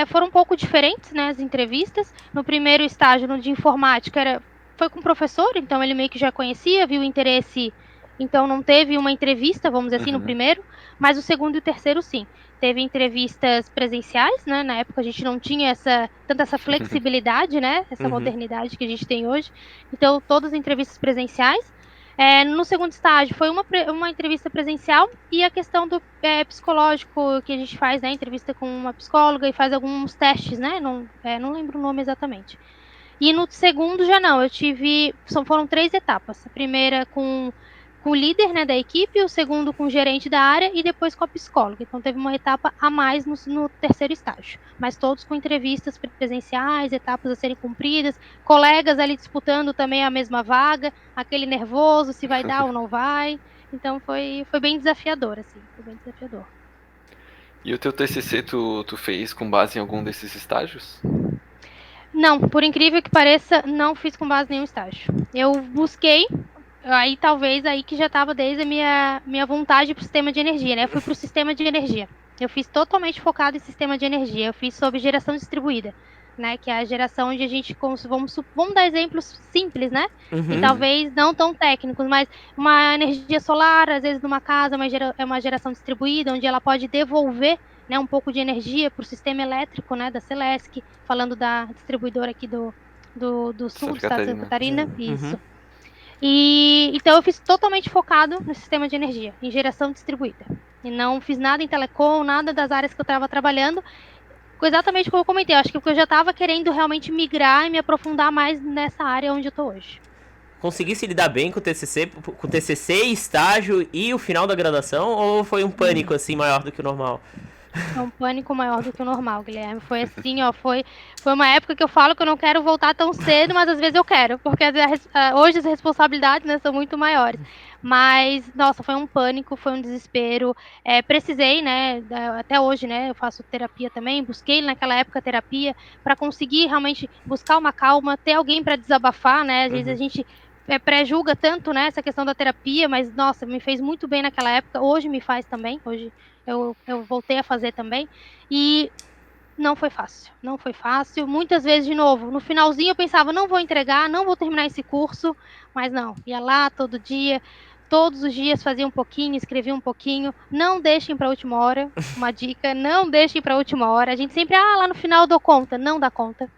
Foram um pouco diferentes, né, as entrevistas. No primeiro estágio, no de informática, foi com o professor, então ele meio que já conhecia, viu o interesse, então não teve uma entrevista, vamos dizer assim, no primeiro, mas o segundo e o terceiro, sim. Teve entrevistas presenciais, né? Na época a gente não tinha tanta essa flexibilidade, né? Essa modernidade que a gente tem hoje. Então, todas as entrevistas presenciais. No segundo estágio, foi uma entrevista presencial e a questão do psicológico que a gente faz, né? Entrevista com uma psicóloga e faz alguns testes, né? Não lembro o nome exatamente. E no segundo já não, foram 3 etapas. A primeira com o líder, né, da equipe, o segundo com o gerente da área e depois com a psicóloga. Então teve uma etapa a mais no terceiro estágio, mas todos com entrevistas presenciais, etapas a serem cumpridas, colegas ali disputando também a mesma vaga, aquele nervoso, se vai dar ou não vai. Então foi bem desafiador, assim, foi bem desafiador. E o teu TCC tu fez com base em algum desses estágios? Não, por incrível que pareça, não fiz com base em nenhum estágio. Eu busquei, aí talvez aí que já estava desde a minha vontade para o sistema de energia, né? Eu fui para o sistema de energia. Eu fiz totalmente focado em sistema de energia. Eu fiz sobre geração distribuída, né? Que é a geração onde a gente vamos dar exemplos simples, né? E talvez não tão técnicos, mas uma energia solar, às vezes numa casa, é uma geração distribuída, onde ela pode devolver, né, um pouco de energia para o sistema elétrico, né, da Celesc, falando da distribuidora aqui do sul do estado de Santa Catarina. Isso. E então eu fiz totalmente focado no sistema de energia, em geração distribuída. E não fiz nada em telecom, nada das áreas que eu estava trabalhando. Exatamente como eu comentei, acho que porque eu já estava querendo realmente migrar e me aprofundar mais nessa área onde eu estou hoje. Conseguisse lidar bem com o TCC, estágio e o final da graduação? Ou foi um pânico assim maior do que o normal? É um pânico maior do que o normal, Guilherme. Foi assim, ó, foi uma época que eu falo que eu não quero voltar tão cedo, mas às vezes eu quero, porque hoje as responsabilidades, né, são muito maiores. Mas, nossa, foi um pânico, foi um desespero. Precisei, né, até hoje, né, eu faço terapia também, busquei naquela época terapia para conseguir realmente buscar uma calma, ter alguém para desabafar, né, às vezes a gente pré-julga tanto, né, essa questão da terapia, mas, nossa, me fez muito bem naquela época, hoje me faz também, hoje eu voltei a fazer também, e não foi fácil, não foi fácil, muitas vezes, de novo, no finalzinho eu pensava, não vou entregar, não vou terminar esse curso, mas não, ia lá todo dia, todos os dias fazia um pouquinho, escrevia um pouquinho, não deixem para a última hora, uma dica, não deixem para a última hora, a gente sempre, lá no final eu dou conta, não dá conta,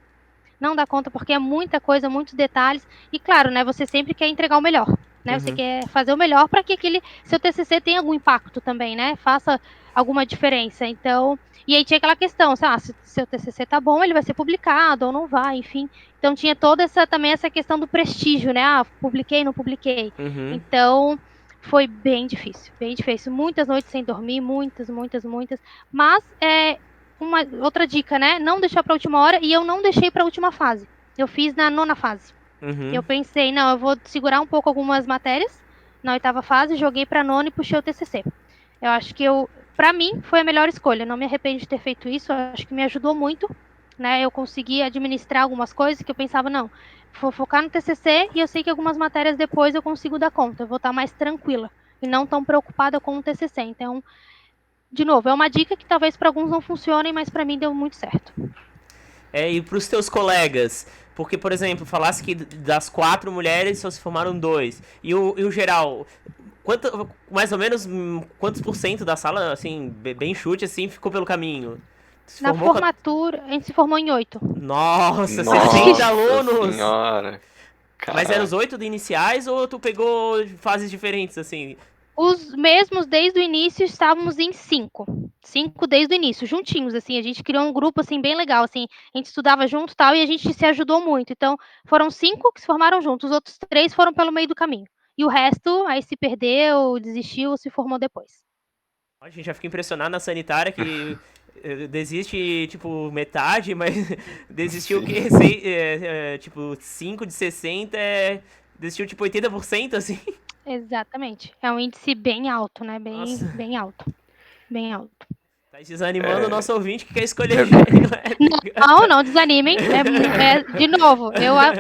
não dá conta porque é muita coisa, muitos detalhes, e claro, né, você sempre quer entregar o melhor, né, você quer fazer o melhor para que aquele seu TCC tenha algum impacto também, né, faça alguma diferença, então, e aí tinha aquela questão, se seu TCC tá bom, ele vai ser publicado ou não vai, enfim, então tinha também essa questão do prestígio, né, publiquei, não publiquei, então foi bem difícil, muitas noites sem dormir, muitas, mas uma outra dica, né? Não deixar para a última hora, e eu não deixei para a última fase. Eu fiz na 9ª fase. Eu pensei, não, eu vou segurar um pouco algumas matérias na 8ª fase, joguei para 9ª e puxei o TCC. Eu acho que para mim, foi a melhor escolha. Não me arrependo de ter feito isso. Eu acho que me ajudou muito, né? Eu consegui administrar algumas coisas que eu pensava, não, vou focar no TCC e eu sei que algumas matérias depois eu consigo dar conta. Eu vou estar mais tranquila e não tão preocupada com o TCC. Então, de novo, é uma dica que talvez para alguns não funcione, mas para mim deu muito certo. E para os teus colegas, Porque, por exemplo, falasse que das 4 mulheres só se formaram 2. E o geral, mais ou menos, quantos por cento da sala, assim, bem chute, assim, ficou pelo caminho? Na formatura, a gente se formou em 8. Nossa, 60 alunos! Senhora! Mas eram os 8 de iniciais ou tu pegou fases diferentes, assim? Os mesmos desde o início, estávamos em 5. 5 desde o início, juntinhos, assim. A gente criou um grupo, assim, bem legal, assim. A gente estudava junto e tal, e a gente se ajudou muito. Então, foram 5 que se formaram juntos. Os outros 3 foram pelo meio do caminho. E o resto, aí se perdeu, desistiu, se formou depois. A gente já fica impressionado na sanitária que desiste, tipo, metade, mas desistiu o quê? Tipo, 5 de 60, desistiu, tipo, 80%, assim. Exatamente. É um índice bem alto, né? Bem alto. Bem alto. Tá desanimando o nosso ouvinte que quer escolher Não desanimem. De novo,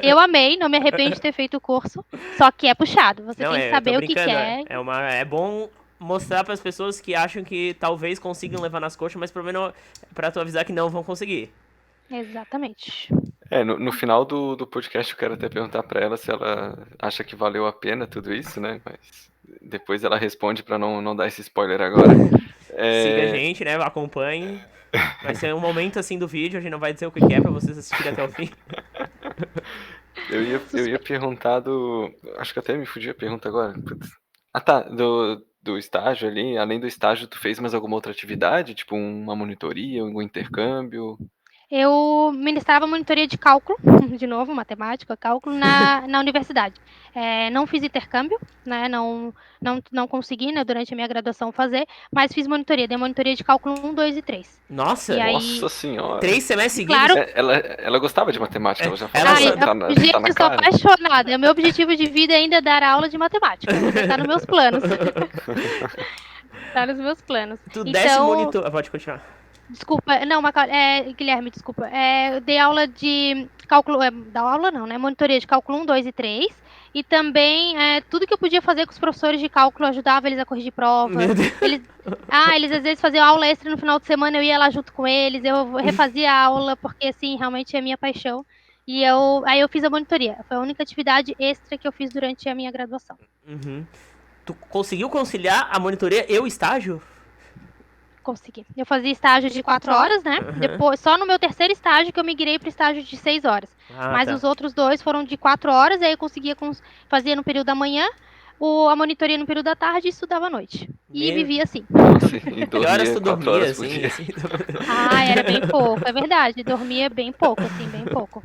eu amei, não me arrependo de ter feito o curso, só que é puxado. Você tem que saber o que quer. É bom mostrar para as pessoas que acham que talvez consigam levar nas coxas, mas pelo menos para tu avisar que não vão conseguir. Exatamente. No final do podcast eu quero até perguntar para ela se ela acha que valeu a pena tudo isso, né? Mas depois ela responde para não dar esse spoiler agora. Siga a gente, né? Acompanhe. Vai ser um momento assim do vídeo, a gente não vai dizer o que é para vocês assistirem até o fim. Eu ia perguntar acho que até me fugi a pergunta agora. Ah, tá. Do estágio ali, além do estágio, tu fez mais alguma outra atividade? Tipo uma monitoria, algum intercâmbio? Eu ministrava monitoria de cálculo, de novo, matemática, cálculo, na universidade. Não fiz intercâmbio, né? Não consegui, né, durante a minha graduação fazer, mas fiz monitoria, dei monitoria de cálculo 1, 2 e 3. Nossa! E aí, Nossa senhora! 3 semestres claro, seguidos? Ela gostava de matemática, ela já falou. Gente, eu sou apaixonada. O meu objetivo de vida é ainda dar aula de matemática. Tá nos meus planos. Tá nos meus planos. Tu desce monitor... Pode continuar. Desculpa, não, Guilherme, desculpa. Eu dei aula de cálculo, dá aula não, né? Monitoria de cálculo 1, 2 e 3. E também, tudo que eu podia fazer com os professores de cálculo, eu ajudava eles a corrigir prova. Eles às vezes faziam aula extra no final de semana, eu ia lá junto com eles, eu refazia a aula, porque assim, realmente é a minha paixão. E aí eu fiz a monitoria. Foi a única atividade extra que eu fiz durante a minha graduação. Uhum. Tu conseguiu conciliar a monitoria e o estágio? Consegui. Eu fazia estágio de 4 horas, né? Uhum. Depois, só no meu terceiro estágio que eu migrei para estágio de 6 horas. Mas os outros 2 foram de 4 horas, aí eu conseguia fazia no período da manhã, a monitoria no período da tarde e estudava à noite. E vivia assim. Nossa, e dormia, que horas tu dormia, assim? Era bem pouco, é verdade. Dormia bem pouco, assim, bem pouco.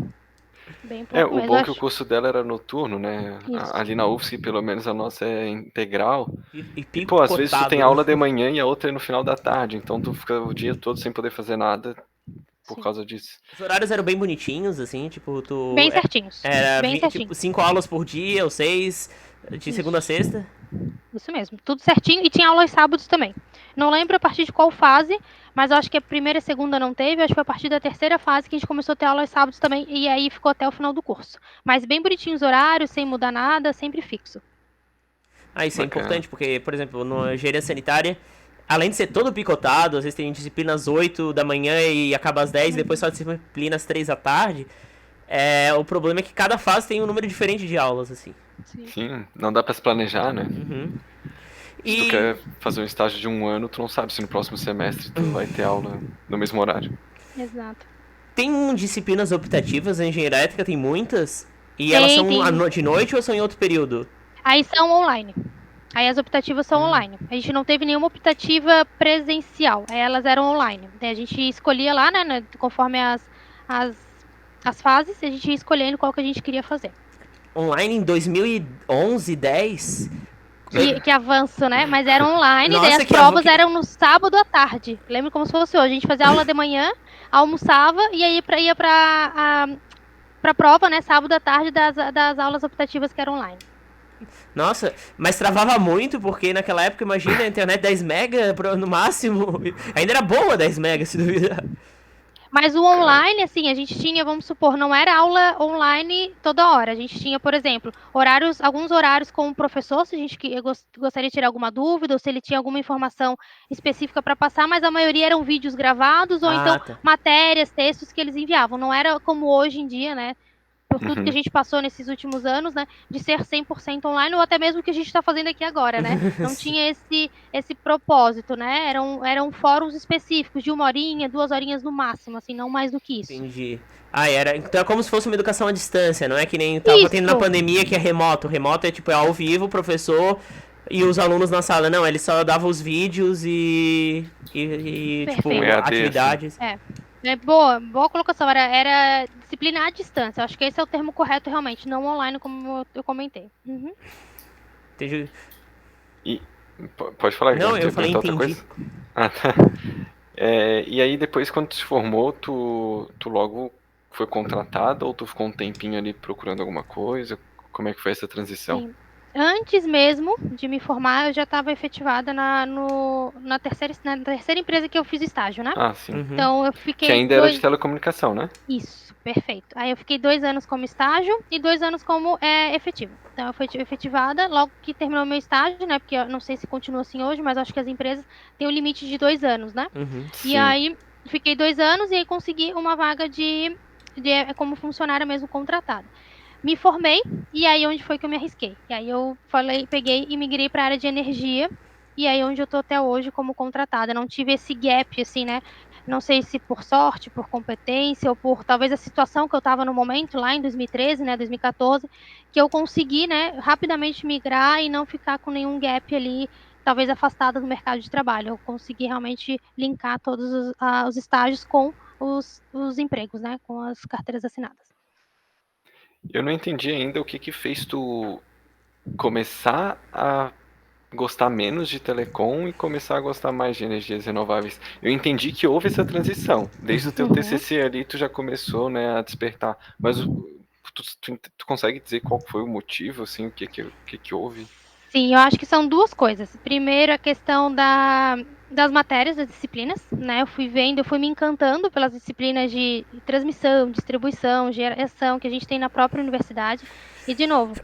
Bem pouco o bom é que o curso dela era noturno, né? Isso. Ali na UFSC, pelo menos, a nossa é integral. E pô, às vezes tu tem aula de manhã e a outra é no final da tarde, então tu fica o dia todo sem poder fazer nada por causa disso. Os horários eram bem bonitinhos, assim, tipo, tu... Bem certinhos. Era bem certinho. Tipo, 5 aulas por dia, ou 6, de segunda a sexta? Isso mesmo, tudo certinho. E tinha aula aos sábados também. Não lembro a partir de qual fase, mas eu acho que a primeira e a segunda não teve. Acho que foi a partir da terceira fase que a gente começou a ter aula aos sábados também. E aí ficou até o final do curso. Mas bem bonitinho os horários, sem mudar nada, sempre fixo. Isso é importante, porque, por exemplo, na engenharia sanitária, além de ser todo picotado, às vezes tem disciplinas 8 da manhã e acaba às 10, depois só disciplinas 3 da tarde. O problema é que cada fase tem um número diferente de aulas, assim. Sim, não dá pra se planejar, né? Uhum. Se tu quer fazer um estágio de 1 ano, tu não sabe se no próximo semestre tu vai ter aula no mesmo horário. Exato. Tem disciplinas optativas, a engenharia elétrica tem muitas, e elas são de noite ou são em outro período? Aí são online. Aí as optativas são online. A gente não teve nenhuma optativa presencial. Aí elas eram online. A gente escolhia lá, né, conforme as fases, a gente ia escolhendo qual que a gente queria fazer. Online em 2011, 10? Que avanço, né? Mas era online, daí as provas eram no sábado à tarde. Lembro como se fosse hoje. A gente fazia aula de manhã, almoçava e aí ia pra prova, né? Sábado à tarde das aulas optativas que eram online. Nossa, mas travava muito, porque naquela época, imagina, a internet 10 mega no máximo. Ainda era boa 10 mega, se duvidar. Mas o online, assim, a gente tinha, vamos supor, não era aula online toda hora. A gente tinha, por exemplo, alguns horários com o professor, se a gente gostaria de tirar alguma dúvida, ou se ele tinha alguma informação específica para passar, mas a maioria eram vídeos gravados, ou matérias, textos que eles enviavam. Não era como hoje em dia, né? por tudo que a gente passou nesses últimos anos, né, de ser 100% online, ou até mesmo o que a gente está fazendo aqui agora, né? Não tinha esse propósito, né? Eram fóruns específicos, de 1 horinha, 2 horinhas no máximo, assim, não mais do que isso. Entendi. Então é como se fosse uma educação à distância, não é que nem tava tendo na pandemia que é remoto. Remoto é tipo ao vivo, o professor e os alunos na sala. Não, ele só dava os vídeos e tipo, atividades. Boa colocação. Era disciplina à distância. Eu acho que esse é o termo correto realmente, não online, como eu comentei. Uhum. Entendi. E pode falar, não, eu falei entendi. Outra coisa? Ah, tá. E aí depois, quando tu se formou, tu logo foi contratada ou tu ficou um tempinho ali procurando alguma coisa? Como é que foi essa transição? Sim. Antes mesmo de me formar, eu já estava efetivada na terceira empresa que eu fiz estágio, né? Ah, sim. Então eu fiquei que ainda era de telecomunicação, né? Isso, perfeito. Aí eu fiquei 2 anos como estágio e 2 anos como efetivo. Então eu fui efetivada logo que terminou meu estágio, né? Porque eu não sei se continua assim hoje, mas acho que as empresas têm o limite de 2 anos, né? E aí fiquei 2 anos e aí consegui uma vaga como funcionária mesmo contratada. Me formei e aí onde foi que eu me arrisquei? E aí eu peguei e migrei para a área de energia e aí onde eu tô até hoje como contratada. Não tive esse gap assim, né? Não sei se por sorte, por competência ou por talvez a situação que eu estava no momento lá em 2013, né, 2014, que eu consegui, né, rapidamente migrar e não ficar com nenhum gap ali, talvez afastada do mercado de trabalho. Eu consegui realmente linkar todos os estágios com os empregos, né, com as carteiras assinadas. Eu não entendi ainda o que fez tu começar a gostar menos de telecom e começar a gostar mais de energias renováveis. Eu entendi que houve essa transição. Desde o teu TCC ali, tu já começou, né, a despertar. Mas tu consegue dizer qual foi o motivo, assim, o que houve? Sim, eu acho que são 2 coisas. Primeiro, a questão das matérias, das disciplinas, né? Eu fui me encantando pelas disciplinas de transmissão, distribuição, geração que a gente tem na própria universidade. E, de novo,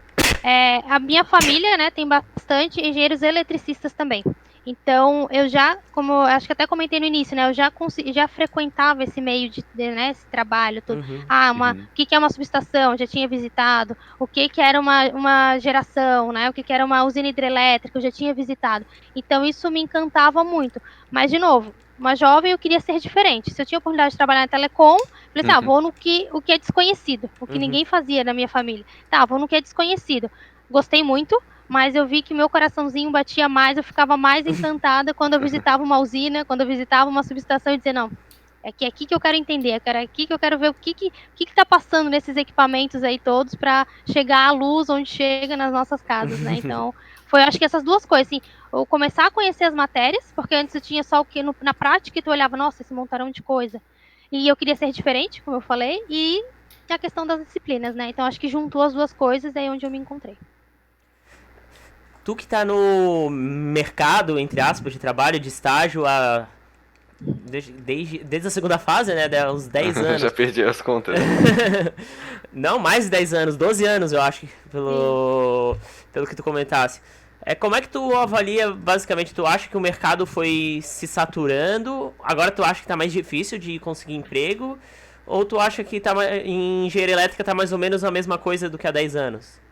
a minha família, né, tem bastante engenheiros eletricistas também. Então, como eu acho que até comentei no início, né, eu já frequentava esse meio né, esse trabalho todo. O que é uma subestação? Já tinha visitado. O que era uma geração, né? O que era uma usina hidrelétrica? Eu já tinha visitado. Então, isso me encantava muito. Mas, de novo, uma jovem, eu queria ser diferente. Se eu tinha a oportunidade de trabalhar na telecom, falei, tá, vou no que é desconhecido, o que ninguém fazia na minha família. Tá, vou no que é desconhecido. Gostei muito, mas eu vi que meu coraçãozinho batia mais, eu ficava mais encantada quando eu visitava uma usina, quando eu visitava uma subestação e dizia, não, é aqui que eu quero entender, é aqui que eu quero ver o que está passando nesses equipamentos aí todos para chegar à luz onde chega nas nossas casas, né? Então, acho que essas 2 coisas, assim, eu começar a conhecer as matérias, porque antes eu tinha só o que na prática, e tu olhava, nossa, esse montarão de coisa. E eu queria ser diferente, como eu falei, e a questão das disciplinas, né? Então, acho que juntou as 2 coisas, é onde eu me encontrei. Tu que tá no mercado, entre aspas, de trabalho, de estágio, desde a segunda fase, né? Uns 10 anos. Já perdi as contas. Não, mais de 10 anos, 12 anos, eu acho, pelo que tu comentasse. Como é que tu avalia, basicamente, tu acha que o mercado foi se saturando, agora tu acha que tá mais difícil de conseguir emprego, ou tu acha que em engenharia elétrica tá mais ou menos a mesma coisa do que há 10 anos?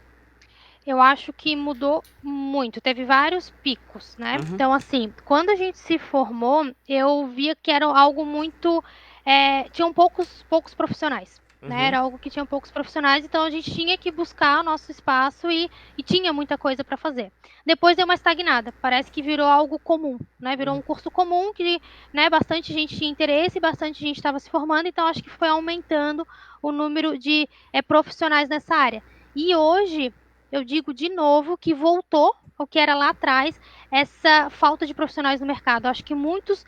Eu acho que mudou muito, teve vários picos, né? Então, assim, quando a gente se formou, eu via que era algo muito... tinham poucos profissionais, né? Era algo que tinha poucos profissionais, então a gente tinha que buscar o nosso espaço e tinha muita coisa para fazer. Depois deu uma estagnada, parece que virou algo comum, né? Virou um curso comum que, né, bastante gente tinha interesse, bastante gente estava se formando, então acho que foi aumentando o número de profissionais nessa área. E hoje... eu digo de novo que voltou ao que era lá atrás, essa falta de profissionais no mercado. Acho que muitos,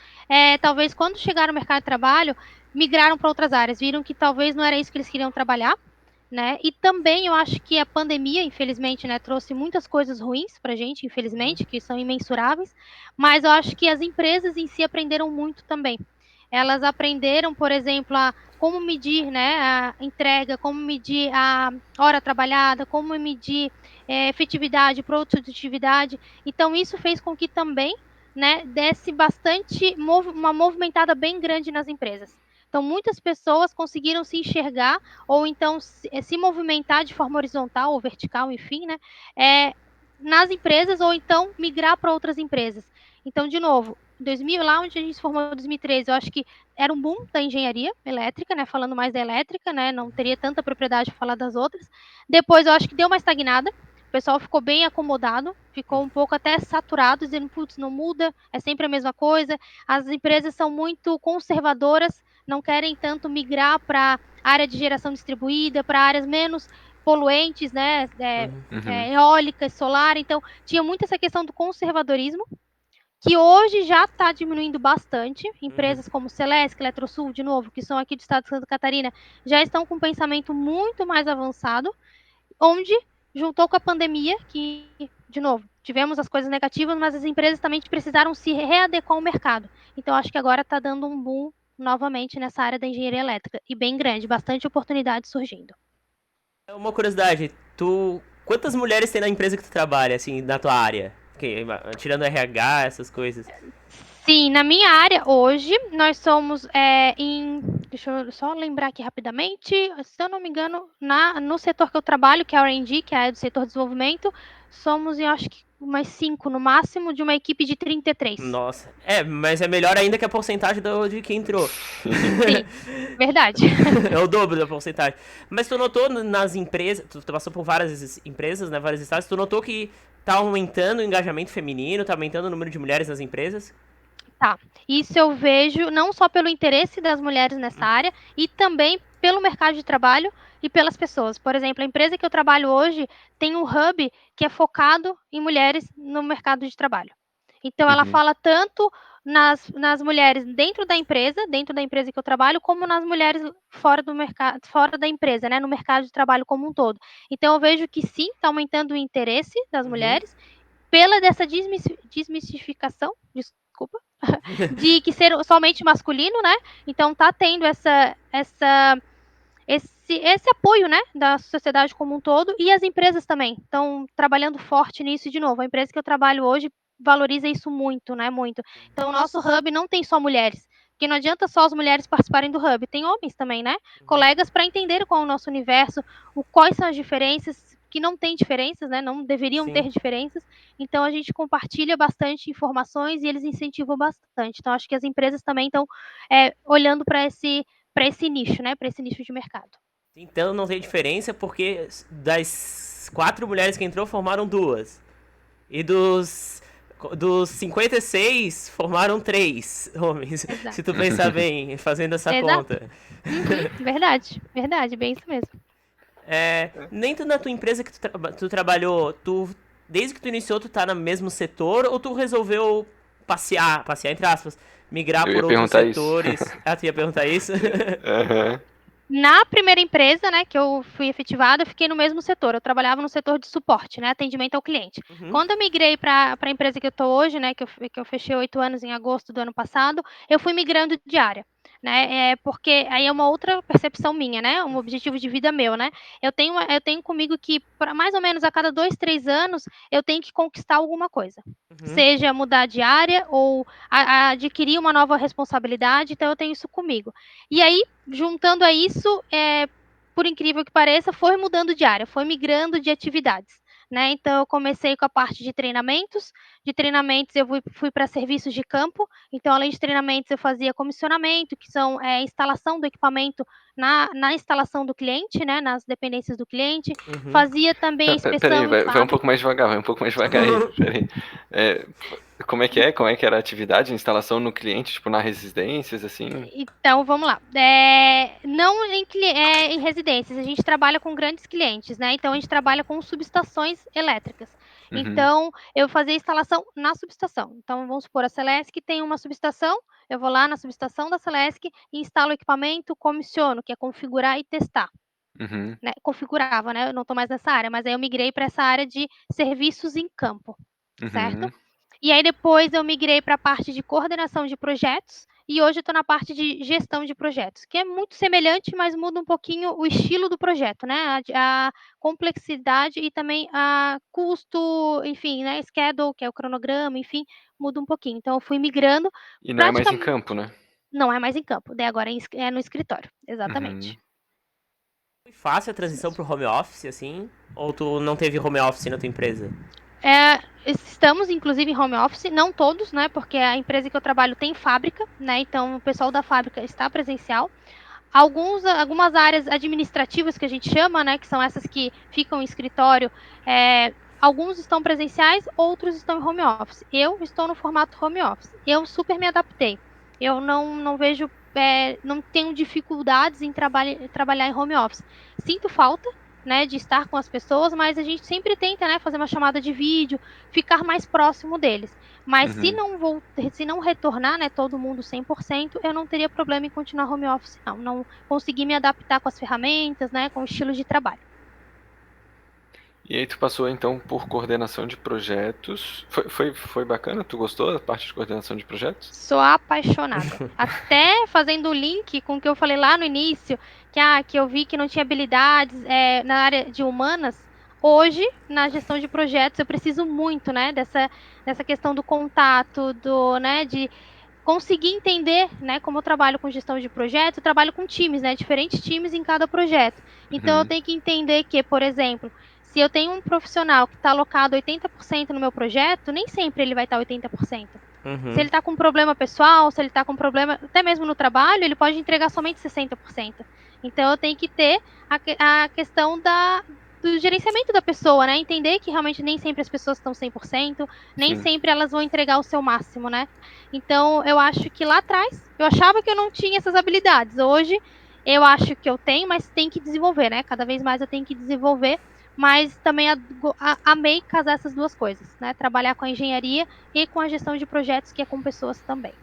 talvez quando chegaram no mercado de trabalho, migraram para outras áreas, viram que talvez não era isso que eles queriam trabalhar, né? E também eu acho que a pandemia, infelizmente, né, trouxe muitas coisas ruins para a gente, infelizmente, que são imensuráveis, mas eu acho que as empresas em si aprenderam muito também. Elas aprenderam, por exemplo, a como medir, né, a entrega, como medir a hora trabalhada, como medir efetividade, produtividade. Então, isso fez com que também, né, desse bastante uma movimentada bem grande nas empresas. Então, muitas pessoas conseguiram se enxergar ou então se movimentar de forma horizontal ou vertical, enfim, né, nas empresas ou então migrar para outras empresas. Então, de novo, 2000, lá onde a gente se formou em 2013, eu acho que era um boom da engenharia elétrica, né, falando mais da elétrica, né, não teria tanta propriedade para falar das outras. Depois eu acho que deu uma estagnada, o pessoal ficou bem acomodado, ficou um pouco até saturado, dizendo, putz, não muda, é sempre a mesma coisa. As empresas são muito conservadoras, não querem tanto migrar para área de geração distribuída, para áreas menos poluentes, né, eólica, solar. Então, tinha muito essa questão do conservadorismo, que hoje já está diminuindo bastante. Empresas como Celesc, Eletrosul, de novo, que são aqui do estado de Santa Catarina, já estão com um pensamento muito mais avançado, onde juntou com a pandemia, que, de novo, tivemos as coisas negativas, mas as empresas também precisaram se readequar ao mercado. Então, acho que agora está dando um boom novamente nessa área da engenharia elétrica, e bem grande, bastante oportunidade surgindo. Uma curiosidade, quantas mulheres tem na empresa que tu trabalha, assim, na tua área? Tirando RH, essas coisas. Sim, na minha área hoje, nós somos deixa eu só lembrar aqui rapidamente, se eu não me engano, no setor que eu trabalho, que é a R&D, que é a área do setor de desenvolvimento, somos, eu acho que umas 5 no máximo, de uma equipe de 33. Nossa, mas é melhor ainda que a porcentagem de quem entrou. Sim, verdade. É o dobro da porcentagem. Mas tu notou nas empresas, tu passou por várias empresas, né, vários estados, tu notou que tá aumentando o engajamento feminino, tá aumentando o número de mulheres nas empresas? Tá, isso eu vejo não só pelo interesse das mulheres nessa área, e também pelo mercado de trabalho e pelas pessoas. Por exemplo, a empresa que eu trabalho hoje tem um hub que é focado em mulheres no mercado de trabalho. Então, ela fala tanto nas mulheres dentro da empresa que eu trabalho, como nas mulheres fora do mercado, fora da empresa, né, no mercado de trabalho como um todo. Então, eu vejo que sim, está aumentando o interesse das mulheres pela dessa desmistificação, desculpa, de que ser somente masculino, né? Então tá tendo esse apoio, né, da sociedade como um todo, e as empresas também estão trabalhando forte nisso. E, de novo, a empresa que eu trabalho hoje valoriza isso muito, né, muito. Então, o nosso hub não tem só mulheres, porque não adianta só as mulheres participarem do hub, tem homens também, né, colegas, para entender qual é o nosso universo, quais são as diferenças, que não tem diferenças, né, não deveriam ter diferenças. Então, a gente compartilha bastante informações e eles incentivam bastante. Então, acho que as empresas também estão olhando para esse nicho, né, para esse nicho de mercado. Então não tem diferença, porque das 4 mulheres que entrou, formaram 2. E dos 56, formaram 3 homens. Exato. Se tu pensar bem, fazendo essa conta. Verdade, bem isso mesmo. Dentro da tua empresa que tu trabalhou, desde que tu iniciou, tu tá no mesmo setor, ou tu resolveu passear entre aspas, migrar por outros setores? Tu ia perguntar isso? Na primeira empresa, né, que eu fui efetivada, eu fiquei no mesmo setor. Eu trabalhava no setor de suporte, né, atendimento ao cliente. Quando eu migrei para a empresa que eu estou hoje, né, que eu fechei 8 anos em agosto do ano passado, eu fui migrando de área, né, porque aí é uma outra percepção minha, né, um objetivo de vida meu, né. Eu tenho comigo que, para mais ou menos a cada 2, 3 anos, eu tenho que conquistar alguma coisa. Seja mudar de área ou adquirir uma nova responsabilidade, então eu tenho isso comigo. E aí, juntando a isso, por incrível que pareça, foi mudando de área, foi migrando de atividades, né. Então eu comecei com a parte de treinamentos eu fui para serviços de campo. Então, além de treinamentos, eu fazia comissionamento, que são instalação do equipamento na instalação do cliente, né, nas dependências do cliente. Fazia também inspeção em fábrica. Vai um pouco mais devagar aí, peraí. Como é que é? Como é que era a atividade, a instalação no cliente, tipo, na residências, assim? Então, vamos lá. Não em residências, a gente trabalha com grandes clientes, né? Então, a gente trabalha com subestações elétricas. Então, eu fazia instalação na subestação. Então, vamos supor, a Celesc tem uma subestação, eu vou lá na subestação da Celesc e instalo o equipamento, comissiono, que é configurar e testar. Né? Configurava, né? Eu não estou mais nessa área, mas aí eu migrei para essa área de serviços em campo, certo? E aí depois eu migrei para a parte de coordenação de projetos, e hoje eu estou na parte de gestão de projetos, que é muito semelhante, mas muda um pouquinho o estilo do projeto, né? A complexidade e também a custo, enfim, né? Schedule, que é o cronograma, enfim, muda um pouquinho. Então eu fui migrando. E não é mais em campo, né? Não é mais em campo, daí agora é no escritório, exatamente. Foi fácil a transição pro home office, assim? Ou tu não teve home office na tua empresa? Estamos, inclusive, em home office, não todos, né? Porque a empresa que eu trabalho tem fábrica, né? Então, o pessoal da fábrica está presencial. Algumas áreas administrativas que a gente chama, né? Que são essas que ficam em escritório, alguns estão presenciais, outros estão em home office. Eu estou no formato home office. Eu super me adaptei. Eu não vejo, não tenho dificuldades em trabalhar em home office. Sinto falta, né, de estar com as pessoas, mas a gente sempre tenta, né, fazer uma chamada de vídeo, ficar mais próximo deles. Mas se não retornar, né, todo mundo 100%, eu não teria problema em continuar home office, não. Não consegui me adaptar com as ferramentas, né, com o estilo de trabalho. E aí tu passou então por coordenação de projetos. Foi bacana? Tu gostou da parte de coordenação de projetos? Sou apaixonada. Até fazendo o link com o que eu falei lá no início, que eu vi que não tinha habilidades na área de humanas. Hoje, na gestão de projetos, eu preciso muito, né, dessa questão do contato, né, de conseguir entender, né, como eu trabalho com gestão de projetos, eu trabalho com times, né, diferentes times em cada projeto. Então, eu tenho que entender que, por exemplo, se eu tenho um profissional que está alocado 80% no meu projeto, nem sempre ele vai estar 80%. Se ele está com um problema pessoal, se ele está com um problema, até mesmo no trabalho, ele pode entregar somente 60%. Então, eu tenho que ter a questão do gerenciamento da pessoa, né? Entender que realmente nem sempre as pessoas estão 100%, nem sempre elas vão entregar o seu máximo, né? Então, eu acho que lá atrás, eu achava que eu não tinha essas habilidades. Hoje, eu acho que eu tenho, mas tem que desenvolver, né? Cada vez mais eu tenho que desenvolver, mas também amei casar essas duas coisas, né? Trabalhar com a engenharia e com a gestão de projetos, que é com pessoas também.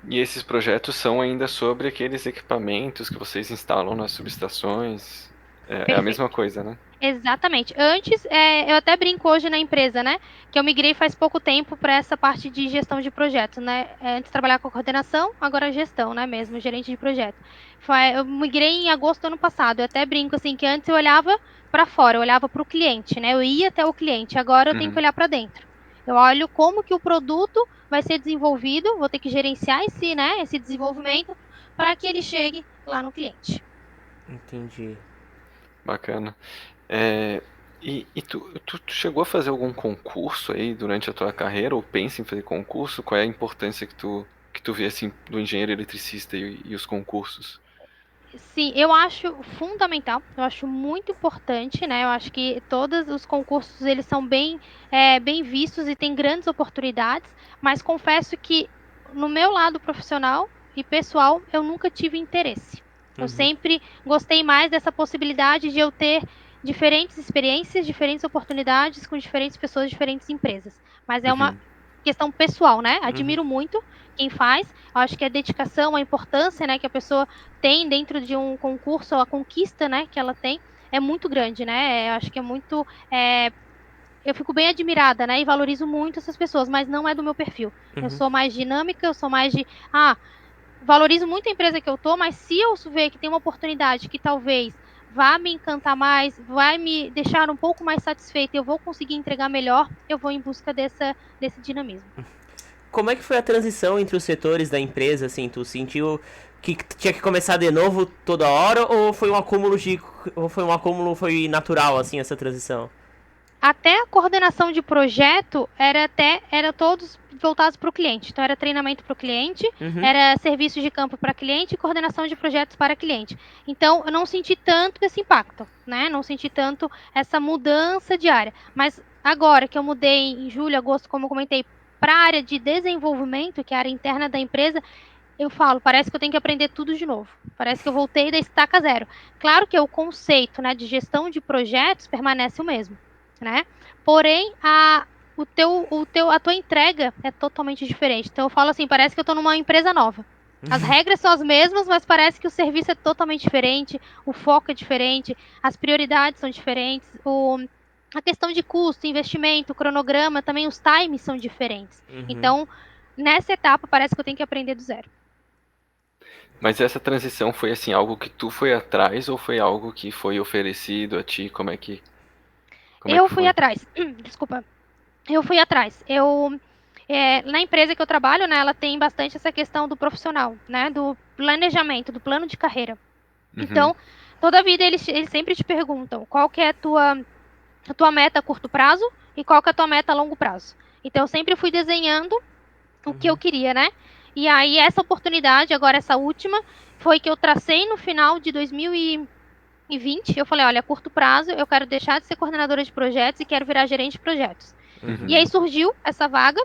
E esses projetos são ainda sobre aqueles equipamentos que vocês instalam nas subestações? É a mesma coisa, né? Exatamente. Antes, eu até brinco hoje na empresa, né? Que eu migrei faz pouco tempo para essa parte de gestão de projetos, né? Antes trabalhava com coordenação, agora gestão, né? Mesmo, gerente de projeto. Eu migrei em agosto do ano passado. Eu até brinco assim que antes eu olhava para fora, eu olhava para o cliente, né? Eu ia até o cliente. Agora eu tenho que olhar para dentro. Eu olho como que o produto vai ser desenvolvido, vou ter que gerenciar esse desenvolvimento para que ele chegue lá no cliente. Entendi. Bacana. E tu chegou a fazer algum concurso aí durante a tua carreira, ou pensa em fazer concurso? Qual é a importância que tu vê assim do engenheiro eletricista e os concursos? Sim, eu acho fundamental, eu acho muito importante, né? Eu acho que todos os concursos eles são bem vistos e têm grandes oportunidades, mas confesso que no meu lado profissional e pessoal eu nunca tive interesse. Eu sempre gostei mais dessa possibilidade de eu ter diferentes experiências, diferentes oportunidades com diferentes pessoas, diferentes empresas. Mas é uma questão pessoal, né? Admiro muito quem faz. Eu acho que a dedicação, a importância, né, que a pessoa tem dentro de um concurso, a conquista, né, que ela tem, é muito grande, né? Eu acho que é muito. Eu fico bem admirada, né? E valorizo muito essas pessoas, mas não é do meu perfil. Eu sou mais dinâmica, eu sou mais de. Valorizo muito a empresa que eu tô, mas se eu ver que tem uma oportunidade que talvez vá me encantar mais, vai me deixar um pouco mais satisfeita, eu vou conseguir entregar melhor, eu vou em busca desse dinamismo. Como é que foi a transição entre os setores da empresa, assim? Tu sentiu que tinha que começar de novo toda hora ou foi um acúmulo foi natural assim essa transição? Até a coordenação de projeto era todos voltados para o cliente. Então, era treinamento para o cliente, era serviço de campo para cliente e coordenação de projetos para cliente. Então, eu não senti tanto esse impacto, né? Não senti tanto essa mudança de área. Mas agora que eu mudei em julho, agosto, como eu comentei, para a área de desenvolvimento, que é a área interna da empresa, eu falo, parece que eu tenho que aprender tudo de novo. Parece que eu voltei da estaca zero. Claro que o conceito, né, de gestão de projetos permanece o mesmo, né? Porém, a tua entrega é totalmente diferente. Então, eu falo assim, parece que eu estou numa empresa nova. As regras são as mesmas, mas parece que o serviço é totalmente diferente, o foco é diferente, as prioridades são diferentes, a questão de custo, investimento, cronograma, também os times são diferentes. Então, nessa etapa, parece que eu tenho que aprender do zero. Mas essa transição foi assim, algo que tu foi atrás ou foi algo que foi oferecido a ti? Como é que Eu fui foi? atrás. Desculpa. Eu fui atrás. Eu Na empresa que eu trabalho, né, ela tem bastante essa questão do profissional, né, do planejamento, do plano de carreira. Então, toda vida eles sempre te perguntam qual que é a tua meta a curto prazo e qual que é a tua meta a longo prazo. Então, eu sempre fui desenhando o que eu queria, né? E aí, essa oportunidade, agora essa última, foi que eu tracei no final de 2020. Eu falei, olha, a curto prazo, eu quero deixar de ser coordenadora de projetos e quero virar gerente de projetos. E aí surgiu essa vaga,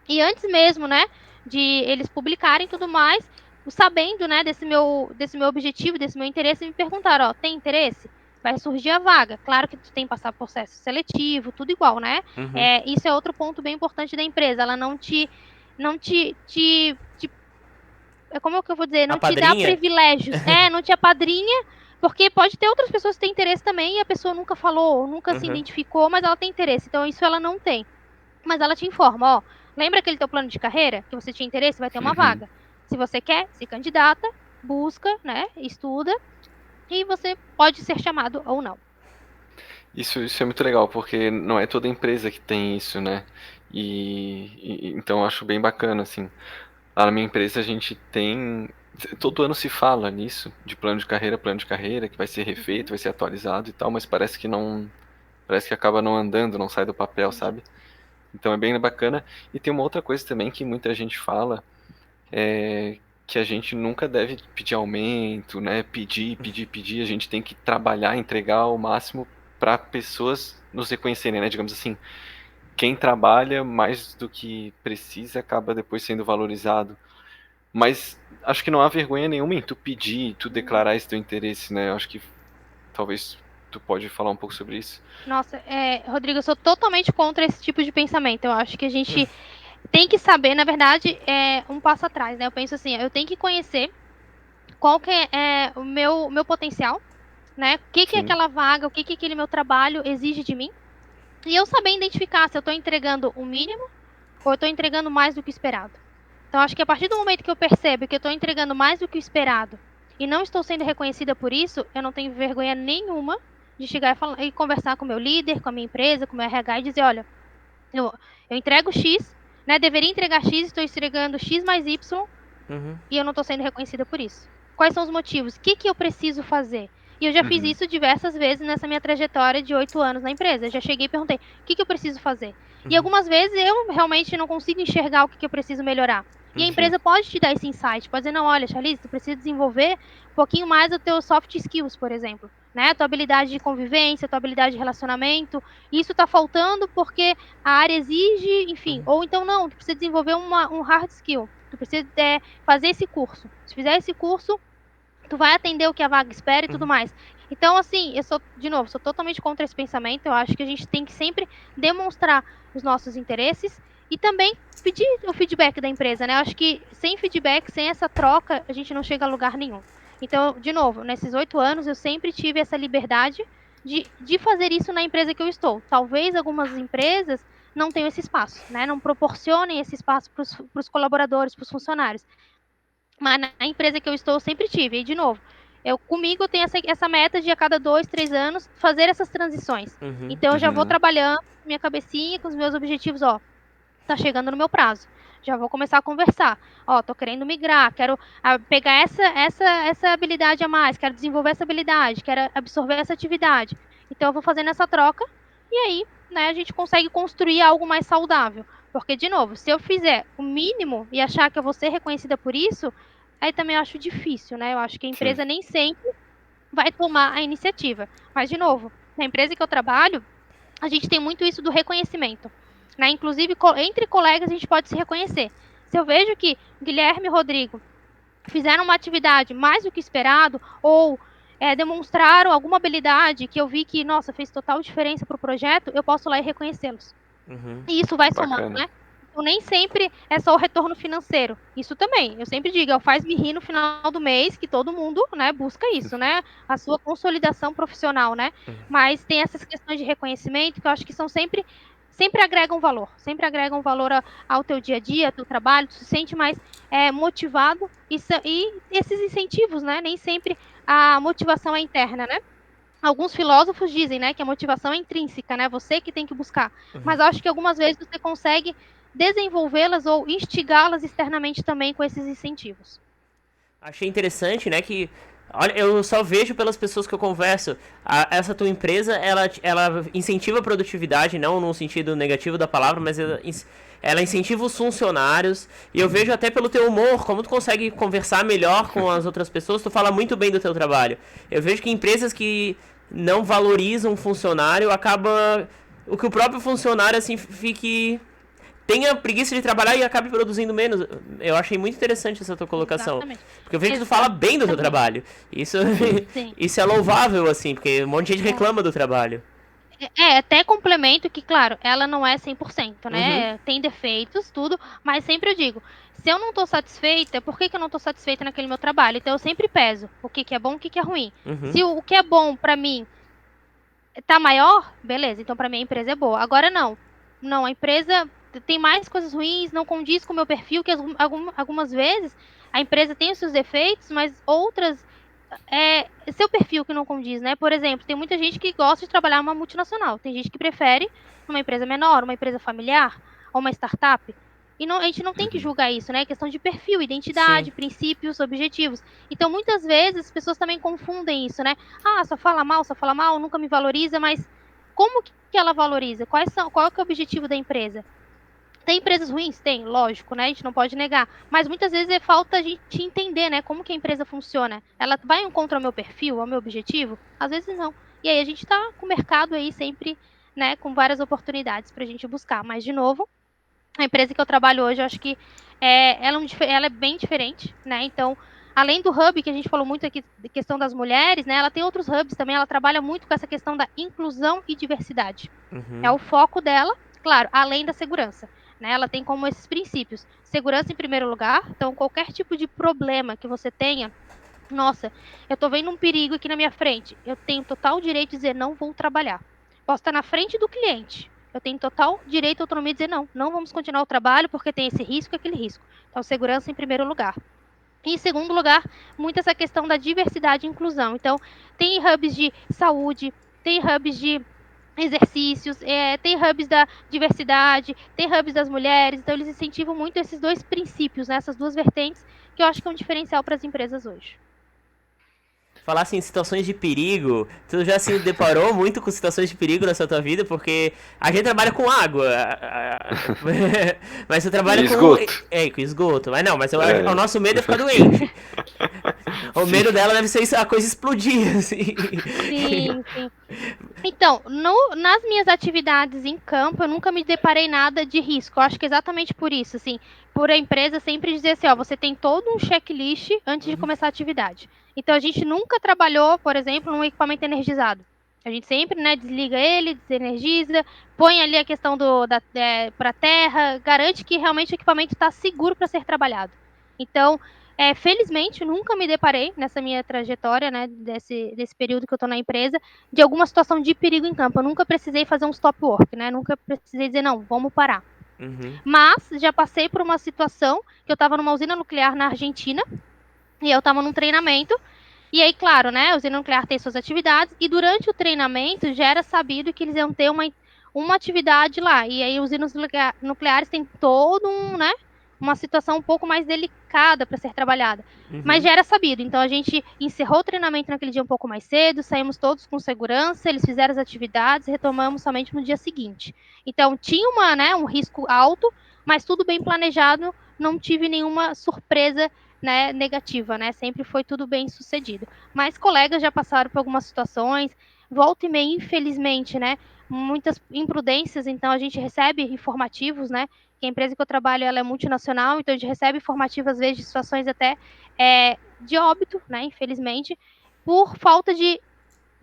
e antes mesmo, né, de eles publicarem tudo mais, sabendo, né, desse meu objetivo, desse meu interesse, me perguntaram, ó, tem interesse? Vai surgir a vaga. Claro que tu tem que passar por processo seletivo, tudo igual, né? Isso é outro ponto bem importante da empresa. Ela não te como é que eu vou dizer? Não te dá privilégios. Não te apadrinha, porque pode ter outras pessoas que têm interesse também e a pessoa nunca falou, nunca se identificou, mas ela tem interesse. Então, isso ela não tem. Mas ela te informa, ó, lembra aquele teu plano de carreira que você tinha interesse? Vai ter uma vaga. Se você quer, se candidata, busca, né, estuda, e você pode ser chamado ou não. Isso é muito legal, porque não é toda empresa que tem isso, né? Então eu acho bem bacana, assim. Lá na minha empresa a gente tem. Todo ano se fala nisso, de plano de carreira, que vai ser refeito, vai ser atualizado e tal, mas parece que não. Parece que acaba não andando, não sai do papel, sabe? Então é bem bacana. E tem uma outra coisa também que muita gente fala, que a gente nunca deve pedir aumento, né? Pedir. A gente tem que trabalhar, entregar o máximo para pessoas nos reconhecerem, né? Digamos assim, quem trabalha mais do que precisa acaba depois sendo valorizado. Mas acho que não há vergonha nenhuma em tu pedir, tu declarar esse teu interesse, né? Eu acho que talvez tu pode falar um pouco sobre isso. Nossa, Rodrigo, eu sou totalmente contra esse tipo de pensamento. Eu acho que a gente tem que saber, na verdade, um passo atrás, né? Eu penso assim, eu tenho que conhecer qual que é o meu potencial, né? O que é aquela vaga, o que aquele meu trabalho exige de mim. E eu saber identificar se eu estou entregando o mínimo ou eu estou entregando mais do que o esperado. Então, acho que a partir do momento que eu percebo que eu estou entregando mais do que o esperado e não estou sendo reconhecida por isso, eu não tenho vergonha nenhuma de chegar e conversar com o meu líder, com a minha empresa, com o meu RH e dizer, olha, eu entrego X, né? Deveria entregar X, estou entregando X mais Y e eu não estou sendo reconhecida por isso. Quais são os motivos? O que eu preciso fazer? E eu já fiz isso diversas vezes nessa minha trajetória de 8 anos na empresa. Eu já cheguei e perguntei, o que eu preciso fazer? E algumas vezes eu realmente não consigo enxergar o que eu preciso melhorar. E a empresa pode te dar esse insight, pode dizer, não, olha, Charlize, tu precisa desenvolver um pouquinho mais o teu soft skills, por exemplo. Né? Tua habilidade de convivência, tua habilidade de relacionamento. Isso está faltando porque a área exige, enfim. Ou então não, tu precisa desenvolver um hard skill. Tu precisa fazer esse curso. Se fizer esse curso, tu vai atender o que a vaga espera e tudo mais. Então, assim, eu sou totalmente contra esse pensamento. Eu acho que a gente tem que sempre demonstrar os nossos interesses e também pedir o feedback da empresa, né? Eu acho que sem feedback, sem essa troca, a gente não chega a lugar nenhum. Então, de novo, nesses 8 anos, eu sempre tive essa liberdade de fazer isso na empresa que eu estou. Talvez algumas empresas não tenham esse espaço, né? Não proporcionem esse espaço para os colaboradores, para os funcionários. Mas na empresa que eu estou, eu sempre tive. E, de novo, comigo eu tenho essa meta de a cada 2, 3 anos fazer essas transições. Então, eu já vou trabalhando minha cabecinha com os meus objetivos, ó. Tá chegando no meu prazo. Já vou começar a conversar. Ó, tô querendo migrar, quero pegar essa habilidade a mais, quero desenvolver essa habilidade, quero absorver essa atividade. Então, eu vou fazendo essa troca e aí, né, a gente consegue construir algo mais saudável. Porque, de novo, se eu fizer o mínimo e achar que eu vou ser reconhecida por isso, aí também eu acho difícil, né? Eu acho que a empresa nem sempre vai tomar a iniciativa. Mas, de novo, na empresa que eu trabalho, a gente tem muito isso do reconhecimento. Né? Inclusive, entre colegas, a gente pode se reconhecer. Se eu vejo que Guilherme e Rodrigo fizeram uma atividade mais do que esperado, ou demonstraram alguma habilidade que eu vi que, nossa, fez total diferença para o projeto, eu posso ir lá e reconhecê-los. E isso vai somando, né? Então, nem sempre é só o retorno financeiro. Isso também. Eu sempre digo, faz-me rir no final do mês, que todo mundo, né, busca isso, né? A sua consolidação profissional, né? Mas tem essas questões de reconhecimento que eu acho que são sempre agregam valor. Sempre agregam valor ao teu dia a dia, ao teu trabalho. Tu se sente mais motivado. E esses incentivos, né? Nem sempre a motivação é interna, né? Alguns filósofos dizem, né, que a motivação é intrínseca, né? Você que tem que buscar. Mas eu acho que algumas vezes você consegue desenvolvê-las ou instigá-las externamente também com esses incentivos. Achei interessante, né, que olha, eu só vejo pelas pessoas que eu converso, essa tua empresa, ela incentiva a produtividade, não no sentido negativo da palavra, mas ela incentiva os funcionários, e eu vejo até pelo teu humor, como tu consegue conversar melhor com as outras pessoas, tu fala muito bem do teu trabalho. Eu vejo que empresas que não valorizam o funcionário, acaba o que o próprio funcionário, assim, fique tenha preguiça de trabalhar e acabe produzindo menos. Eu achei muito interessante essa tua colocação. Exatamente. Porque eu vejo que tu fala bem do teu trabalho. Isso, isso é louvável, assim, porque um monte de gente reclama do trabalho. Até complemento que, claro, ela não é 100%, né? Uhum. Tem defeitos, tudo, mas sempre eu digo, se eu não tô satisfeita, por que eu não tô satisfeita naquele meu trabalho? Então eu sempre peso o que é bom, o que é ruim. Uhum. Se o que é bom pra mim tá maior, beleza, então pra mim a empresa é boa. Agora não, a empresa tem mais coisas ruins, não condiz com o meu perfil, que algumas vezes a empresa tem os seus defeitos, mas outras seu perfil que não condiz, né? Por exemplo, tem muita gente que gosta de trabalhar numa multinacional, tem gente que prefere uma empresa menor, uma empresa familiar ou uma startup. E a gente não tem que julgar isso, né? É questão de perfil, identidade, sim, princípios, objetivos. Então, muitas vezes, as pessoas também confundem isso, né? Só fala mal, nunca me valoriza, mas como que ela valoriza? Qual é o objetivo da empresa? Tem empresas ruins? Tem, lógico, né? A gente não pode negar. Mas muitas vezes é falta a gente entender, né? Como que a empresa funciona. Ela vai contra o meu perfil, ao meu objetivo? Às vezes não. E aí a gente tá com o mercado aí sempre, né? Com várias oportunidades pra gente buscar. Mas, de novo, a empresa que eu trabalho hoje, eu acho que ela é bem diferente, né? Então, além do hub, que a gente falou muito aqui, da questão das mulheres, né? Ela tem outros hubs também, ela trabalha muito com essa questão da inclusão e diversidade. Uhum. É o foco dela, claro, além da segurança. Né? Ela tem como esses princípios. Segurança em primeiro lugar, então qualquer tipo de problema que você tenha, nossa, eu tô vendo um perigo aqui na minha frente, eu tenho total direito de dizer não vou trabalhar. Posso estar na frente do cliente, eu tenho total direito e autonomia de dizer não vamos continuar o trabalho porque tem esse risco e aquele risco. Então, segurança em primeiro lugar. E, em segundo lugar, muito essa questão da diversidade e inclusão. Então, tem hubs de saúde, tem hubs de exercícios, tem hubs da diversidade, tem hubs das mulheres, então eles incentivam muito esses dois princípios, né, essas duas vertentes, que eu acho que é um diferencial para as empresas hoje. Falar assim, situações de perigo, tu já se deparou muito com situações de perigo nessa tua vida? Porque a gente trabalha com água, mas você trabalha com esgoto. Mas não, mas o nosso medo é ficar doente. O medo dela deve ser a coisa explodir, assim. Sim. Então, nas minhas atividades em campo, eu nunca me deparei nada de risco. Eu acho que exatamente por isso, assim, por a empresa sempre dizer assim, ó, você tem todo um checklist antes de começar a atividade. Então, a gente nunca trabalhou, por exemplo, num equipamento energizado. A gente sempre, né, desliga ele, desenergiza, põe ali a questão para a terra, garante que realmente o equipamento está seguro para ser trabalhado. Então, felizmente, nunca me deparei nessa minha trajetória, né, desse período que eu estou na empresa, de alguma situação de perigo em campo. Eu nunca precisei fazer um stop work, né? Nunca precisei dizer, não, vamos parar. Uhum. Mas já passei por uma situação que eu estava numa usina nuclear na Argentina, e eu estava num treinamento, e aí, claro, né, a usina nuclear tem suas atividades, e durante o treinamento já era sabido que eles iam ter uma atividade lá, e aí usinas nucleares têm todo uma situação um pouco mais delicada para ser trabalhada. Uhum. Mas já era sabido, então a gente encerrou o treinamento naquele dia um pouco mais cedo, saímos todos com segurança, eles fizeram as atividades, retomamos somente no dia seguinte. Então tinha um risco alto, mas tudo bem planejado, não tive nenhuma surpresa, né, negativa, né? Sempre foi tudo bem sucedido. Mas colegas já passaram por algumas situações, volta e meia, infelizmente, né? Muitas imprudências, então a gente recebe informativos, né? Que a empresa que eu trabalho ela é multinacional, então a gente recebe informativos, às vezes, de situações até de óbito, né? Infelizmente, por falta de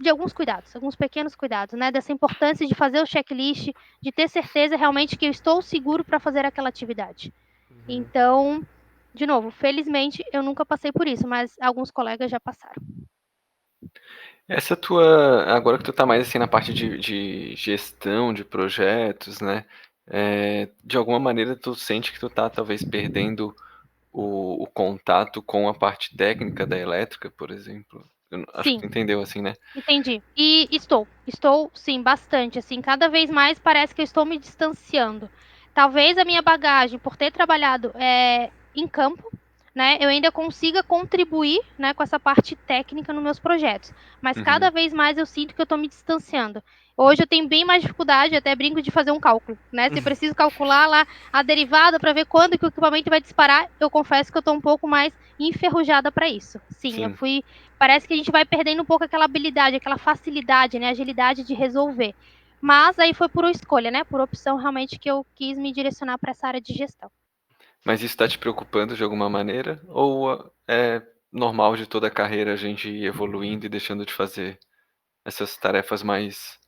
alguns cuidados, alguns pequenos cuidados, né? Dessa importância de fazer o checklist, de ter certeza realmente que eu estou seguro para fazer aquela atividade. Uhum. Então, de novo, felizmente eu nunca passei por isso, mas alguns colegas já passaram. Essa tua, agora que tu tá mais assim na parte de gestão de projetos, né? De alguma maneira tu sente que tu tá talvez perdendo o contato com a parte técnica da elétrica, por exemplo? Acho que tu entendeu assim, né? Entendi. E estou sim, bastante, assim, cada vez mais parece que eu estou me distanciando. talvez a minha bagagem, por ter trabalhado em campo, né, eu ainda consiga contribuir, né, com essa parte técnica nos meus projetos. Mas cada vez mais eu sinto que eu estou me distanciando. Hoje eu tenho bem mais dificuldade, até brinco de fazer um cálculo, né? Se eu preciso calcular lá a derivada para ver quando que o equipamento vai disparar, eu confesso que eu estou um pouco mais enferrujada para isso. Sim, parece que a gente vai perdendo um pouco aquela habilidade, aquela facilidade, né, agilidade de resolver. Mas aí foi por escolha, né? Por opção realmente que eu quis me direcionar para essa área de gestão. Mas isso está te preocupando de alguma maneira? Ou é normal de toda a carreira a gente ir evoluindo e deixando de fazer essas tarefas mais,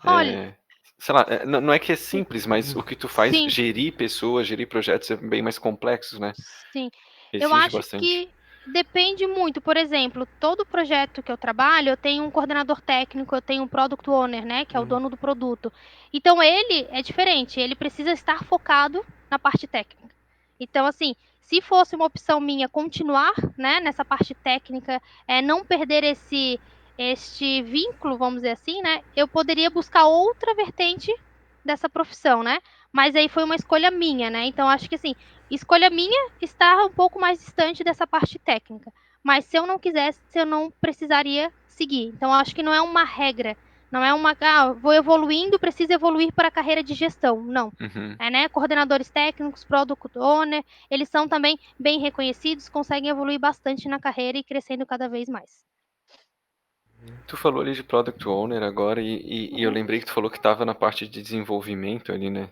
Olha, sei lá, não é que é simples, mas o que tu faz, sim, gerir pessoas, gerir projetos é bem mais complexos, né? sim. Eu Exige acho bastante. que depende muito. Por exemplo, todo projeto que eu trabalho, eu tenho um coordenador técnico, eu tenho um product owner, né, que é o dono do produto. Então ele é diferente, ele precisa estar focado na parte técnica. Então, assim, se fosse uma opção minha continuar, né, nessa parte técnica, não perder este vínculo, vamos dizer assim, né, eu poderia buscar outra vertente dessa profissão, né? Mas aí foi uma escolha minha, né? Então acho que assim, escolha minha estar um pouco mais distante dessa parte técnica. Mas se eu não quisesse, eu não precisaria seguir. Então acho que não é uma regra, não é uma, vou evoluindo, preciso evoluir para a carreira de gestão. Não. Né? Coordenadores técnicos, product owner, eles são também bem reconhecidos, conseguem evoluir bastante na carreira e crescendo cada vez mais. Tu falou ali de Product Owner agora e eu lembrei que tu falou que estava na parte de desenvolvimento ali, né?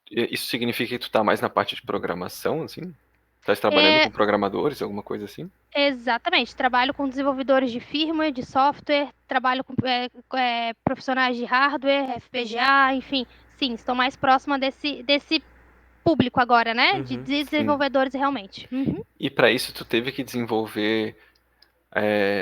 Isso significa que tu tá mais na parte de programação, assim? Estás trabalhando com programadores, alguma coisa assim? Exatamente. Trabalho com desenvolvedores de firmware, de software, trabalho com profissionais de hardware, FPGA, enfim. Sim, estou mais próxima desse público agora, né? De desenvolvedores realmente. E para isso tu teve que desenvolver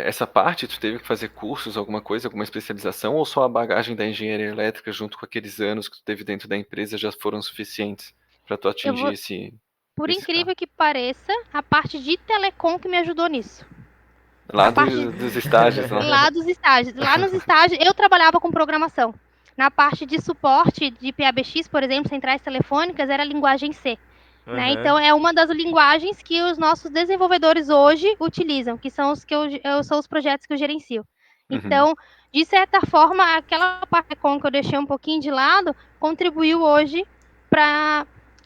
essa parte, tu teve que fazer cursos, alguma coisa, alguma especialização, ou só a bagagem da engenharia elétrica junto com aqueles anos que tu teve dentro da empresa já foram suficientes para tu Eu atingir vou, por esse carro? incrível que pareça, a parte de telecom que me ajudou nisso. Lá dos estágios, lá. Lá dos estágios. Lá nos estágios, eu trabalhava com programação. Na parte de suporte de PABX, por exemplo, centrais telefônicas, era a linguagem C. Né? Então, é uma das linguagens que os nossos desenvolvedores hoje utilizam, que são são os projetos que eu gerencio. Então, de certa forma, aquela parte que eu deixei um pouquinho de lado, contribuiu hoje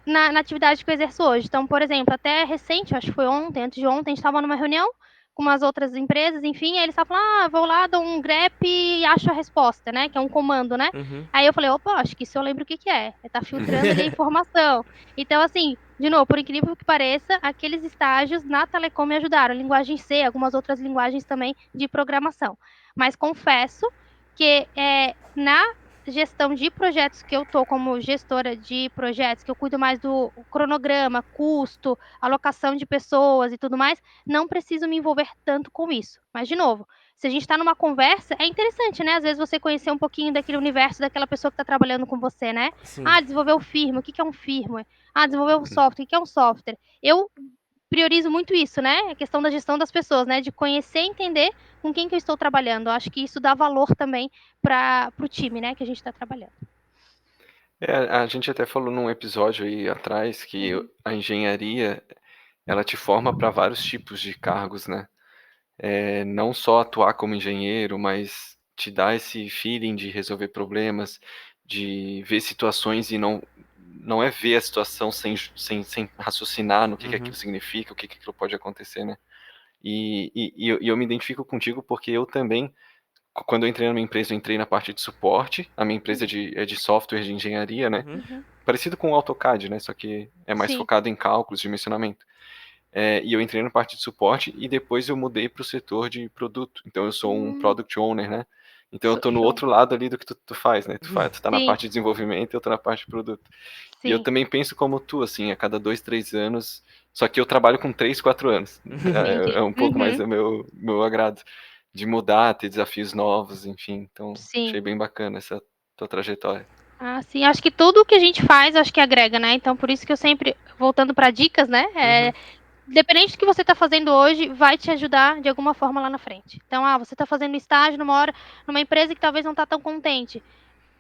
na atividade que eu exerço hoje. Então, por exemplo, até recente, acho que foi ontem, antes de ontem, a gente estava numa reunião com umas outras empresas, enfim, aí eles estavam falando, vou lá, dou um grep e acho a resposta, né, que é um comando, né? Aí eu falei, opa, acho que isso eu lembro o que é. Tá filtrando ali a informação. Então, assim, de novo, por incrível que pareça, aqueles estágios na Telecom me ajudaram. Linguagem C, algumas outras linguagens também de programação. Mas confesso que na gestão de projetos que eu tô como gestora de projetos, que eu cuido mais do cronograma, custo, alocação de pessoas e tudo mais, não preciso me envolver tanto com isso. Mas, de novo, se a gente está numa conversa, é interessante, né? Às vezes você conhecer um pouquinho daquele universo daquela pessoa que está trabalhando com você, né? Sim. Desenvolver o firmware, o que é um firmware? Desenvolver o software, o que é um software? Eu priorizo muito isso, né? A questão da gestão das pessoas, né? De conhecer e entender com quem que eu estou trabalhando. Eu acho que isso dá valor também para o time, né? Que a gente está trabalhando. A gente até falou num episódio aí atrás que a engenharia, ela te forma para vários tipos de cargos, né? Não só atuar como engenheiro, mas te dá esse feeling de resolver problemas, de ver situações e não é ver a situação sem raciocinar no que aquilo significa, o que aquilo pode acontecer, né? E eu me identifico contigo porque eu também, quando eu entrei na minha empresa, eu entrei na parte de suporte, a minha empresa é de software de engenharia, né? Parecido com o AutoCAD, né? Só que é mais focado em cálculos, dimensionamento. E eu entrei na parte de suporte e depois eu mudei para o setor de produto. Então eu sou um Product Owner, né? Então eu tô no outro lado ali do que tu faz, né? Tu tá na parte de desenvolvimento e eu tô na parte de produto. Sim. E eu também penso como tu, assim, a cada 2, 3 anos. Só que eu trabalho com 3, 4 anos. É um pouco mais o meu agrado. De mudar, ter desafios novos, enfim. Então, achei bem bacana essa tua trajetória. Sim, acho que tudo que a gente faz, acho que agrega, né? Então, por isso que eu sempre, voltando para dicas, né? Independente do que você está fazendo hoje, vai te ajudar de alguma forma lá na frente. Então, você está fazendo estágio numa empresa que talvez não está tão contente.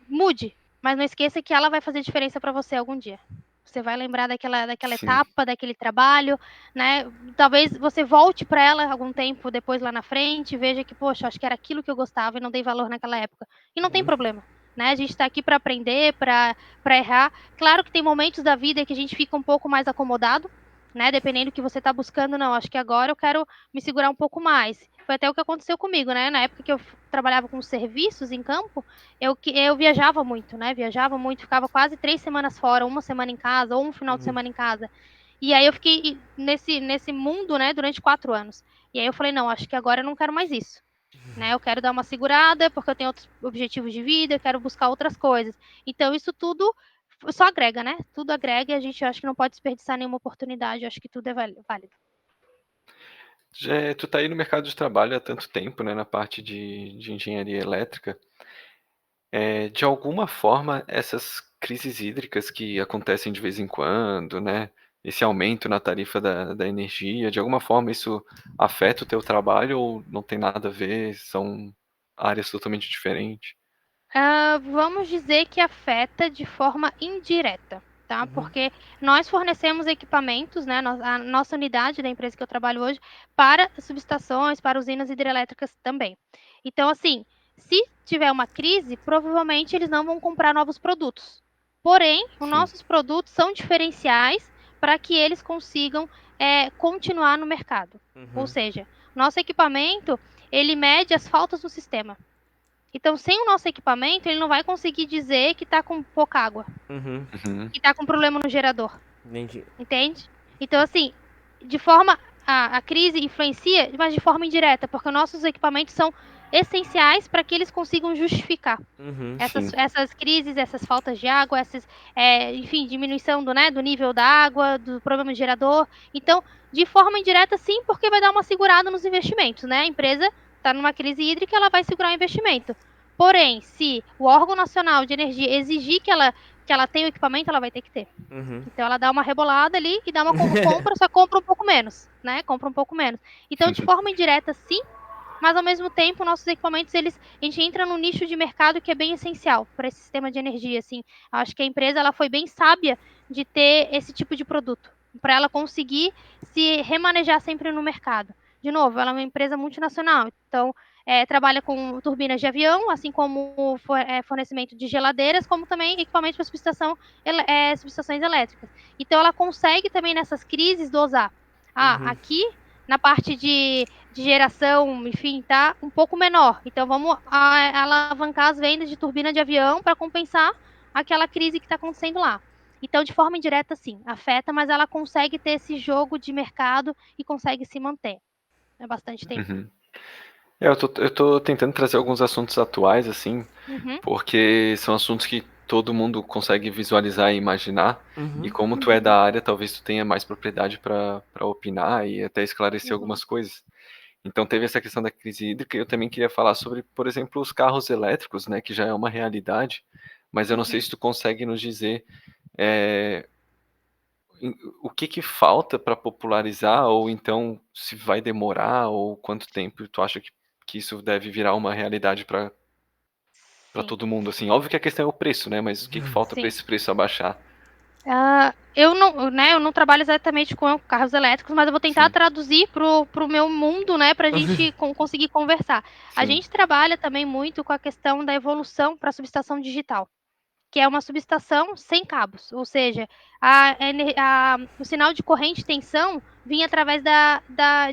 Mude. mas não esqueça que ela vai fazer diferença para você algum dia. Você vai lembrar daquela etapa, daquele trabalho, né? Talvez você volte para ela algum tempo depois lá na frente, veja que, poxa, acho que era aquilo que eu gostava e não dei valor naquela época. E não tem problema, né? A gente está aqui para aprender, para errar. Claro que tem momentos da vida que a gente fica um pouco mais acomodado, né? Dependendo do que você está buscando, não. Acho que agora eu quero me segurar um pouco mais. Foi até o que aconteceu comigo, né? Na época que eu trabalhava com serviços em campo, eu viajava muito, né? Viajava muito, ficava quase 3 semanas fora, uma semana em casa, ou um final de semana em casa. E aí eu fiquei nesse mundo, né, durante 4 anos. E aí eu falei, não, acho que agora eu não quero mais isso. Né? Eu quero dar uma segurada, porque eu tenho outros objetivos de vida, eu quero buscar outras coisas. Então, isso tudo só agrega, né? Tudo agrega e a gente acha que não pode desperdiçar nenhuma oportunidade. Eu acho que tudo é válido. Tu tá aí no mercado de trabalho há tanto tempo, né, na parte de engenharia elétrica. De alguma forma, essas crises hídricas que acontecem de vez em quando, né, esse aumento na tarifa da energia, de alguma forma isso afeta o teu trabalho ou não tem nada a ver, são áreas totalmente diferentes? Vamos dizer que afeta de forma indireta, tá? Porque nós fornecemos equipamentos, né? A nossa unidade da empresa que eu trabalho hoje, para subestações, para usinas hidrelétricas também. Então, assim, se tiver uma crise, provavelmente eles não vão comprar novos produtos. Porém, os Sim. nossos produtos são diferenciais para que eles consigam continuar no mercado. Ou seja, nosso equipamento, ele mede as faltas no sistema. Então, sem o nosso equipamento, ele não vai conseguir dizer que está com pouca água, que está com problema no gerador. Entendi. Entende? Então, assim, de forma. A crise influencia, mas de forma indireta, porque nossos equipamentos são essenciais para que eles consigam justificar essas crises, essas faltas de água, enfim, diminuição do nível da água, do problema de gerador. Então, de forma indireta, sim, porque vai dar uma segurada nos investimentos, né? A empresa está numa crise hídrica, ela vai segurar o investimento. Porém, se o órgão nacional de energia exigir que ela tenha o equipamento, ela vai ter que ter. Então ela dá uma rebolada ali e dá uma compra, só compra um pouco menos, né? Compra um pouco menos. Então, de forma indireta, sim, mas ao mesmo tempo, nossos equipamentos, a gente entra num nicho de mercado que é bem essencial para esse sistema de energia, assim. Acho que a empresa ela foi bem sábia de ter esse tipo de produto, para ela conseguir se remanejar sempre no mercado. De novo, ela é uma empresa multinacional, então trabalha com turbinas de avião, assim como fornecimento de geladeiras, como também equipamentos para subestações elétricas. Então, ela consegue também nessas crises dosar. Aqui na parte de geração, enfim, tá um pouco menor. Então, vamos alavancar as vendas de turbina de avião para compensar aquela crise que está acontecendo lá. Então, de forma indireta, sim, afeta, mas ela consegue ter esse jogo de mercado e consegue se manter. É bastante tempo. Eu tô tentando trazer alguns assuntos atuais, assim, porque são assuntos que todo mundo consegue visualizar e imaginar. E como tu é da área, talvez tu tenha mais propriedade para opinar e até esclarecer algumas coisas. Então teve essa questão da crise hídrica, e eu também queria falar sobre, por exemplo, os carros elétricos, né, que já é uma realidade, mas eu não sei se tu consegue nos dizer o que falta para popularizar, ou então se vai demorar, ou quanto tempo tu acha que isso deve virar uma realidade para Sim, todo mundo, assim. Óbvio que a questão é o preço, né, mas o que falta para sim. esse preço abaixar? Eu não trabalho exatamente com carros elétricos, mas eu vou tentar Sim, traduzir pro meu mundo, né, pra gente conseguir conversar. A sim. gente trabalha também muito com a questão da evolução para a subestação digital, que é uma subestação sem cabos, ou seja, o sinal de corrente de tensão vinha através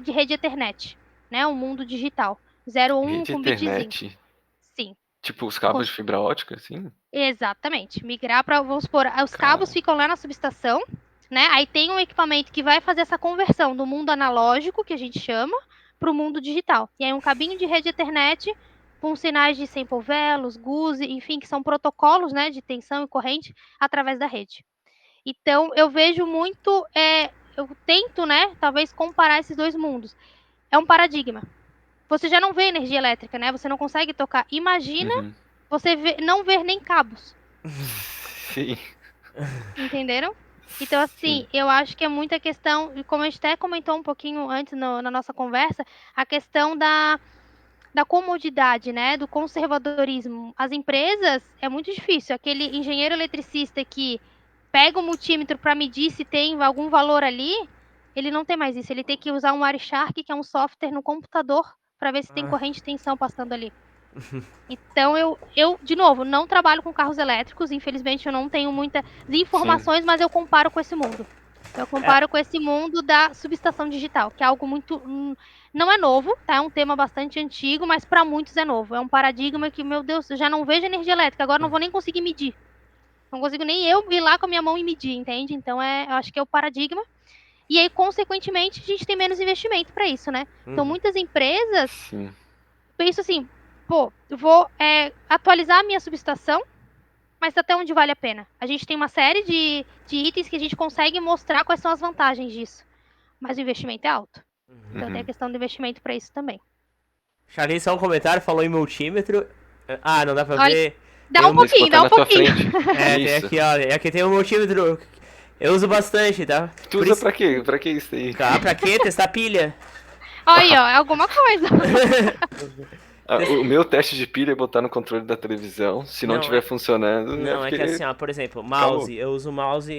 de rede Ethernet, né, o mundo digital, 01 Rede com bitzinho. internet, Sim. tipo os cabos de fibra ótica, assim? Exatamente. Migrar para, vamos supor, os cabos Cara, ficam lá na subestação, né? Aí tem um equipamento que vai fazer essa conversão do mundo analógico, que a gente chama, para o mundo digital. E aí um cabinho de rede Ethernet com sinais de sample velos, GUSE, enfim, que são protocolos, né, de tensão e corrente através da rede. Então eu vejo muito, eu tento, né, talvez comparar esses dois mundos. É um paradigma. Você já não vê energia elétrica, né? Você não consegue tocar. Imagina você não ver nem cabos. sim, Entenderam? Então, sim. assim, eu acho que é muita questão, e como a gente até comentou um pouquinho antes na nossa conversa, a questão da comodidade, né, do conservadorismo. As empresas, é muito difícil. Aquele engenheiro eletricista que pega o multímetro para medir se tem algum valor ali, ele não tem mais isso. Ele tem que usar um Wireshark, que é um software no computador, para ver se tem corrente de tensão passando ali. Então, eu, de novo, não trabalho com carros elétricos. Infelizmente, eu não tenho muitas informações, mas eu comparo com esse mundo. Eu comparo com esse mundo da subestação digital, que é algo muito... não é novo, tá? É um tema bastante antigo, mas para muitos é novo. É um paradigma que, meu Deus, eu já não vejo energia elétrica, agora não vou nem conseguir medir. Não consigo nem eu ir lá com a minha mão e medir, entende? Então, eu acho que é o paradigma. E aí, consequentemente, a gente tem menos investimento para isso, né? Então, muitas empresas pensam assim, pô, eu vou atualizar a minha subestação, mas até onde vale a pena? A gente tem uma série de itens que a gente consegue mostrar quais são as vantagens disso. Mas o investimento é alto. Então tem a questão do investimento para isso também. Charlie, só um comentário, falou em multímetro. Ah, não dá pra Olha, ver. dá um pouquinho, dá um pouquinho. Tem aqui, ó. Aqui tem um multímetro. Eu uso bastante, tá? Tu usa pra quê? Pra que isso aí? Tá, pra quê? Testar pilha. Aí, ó, é alguma coisa. O meu teste de pilha é botar no controle da televisão. Se não estiver funcionando. Não, é que assim, ó, por exemplo, mouse. Eu uso mouse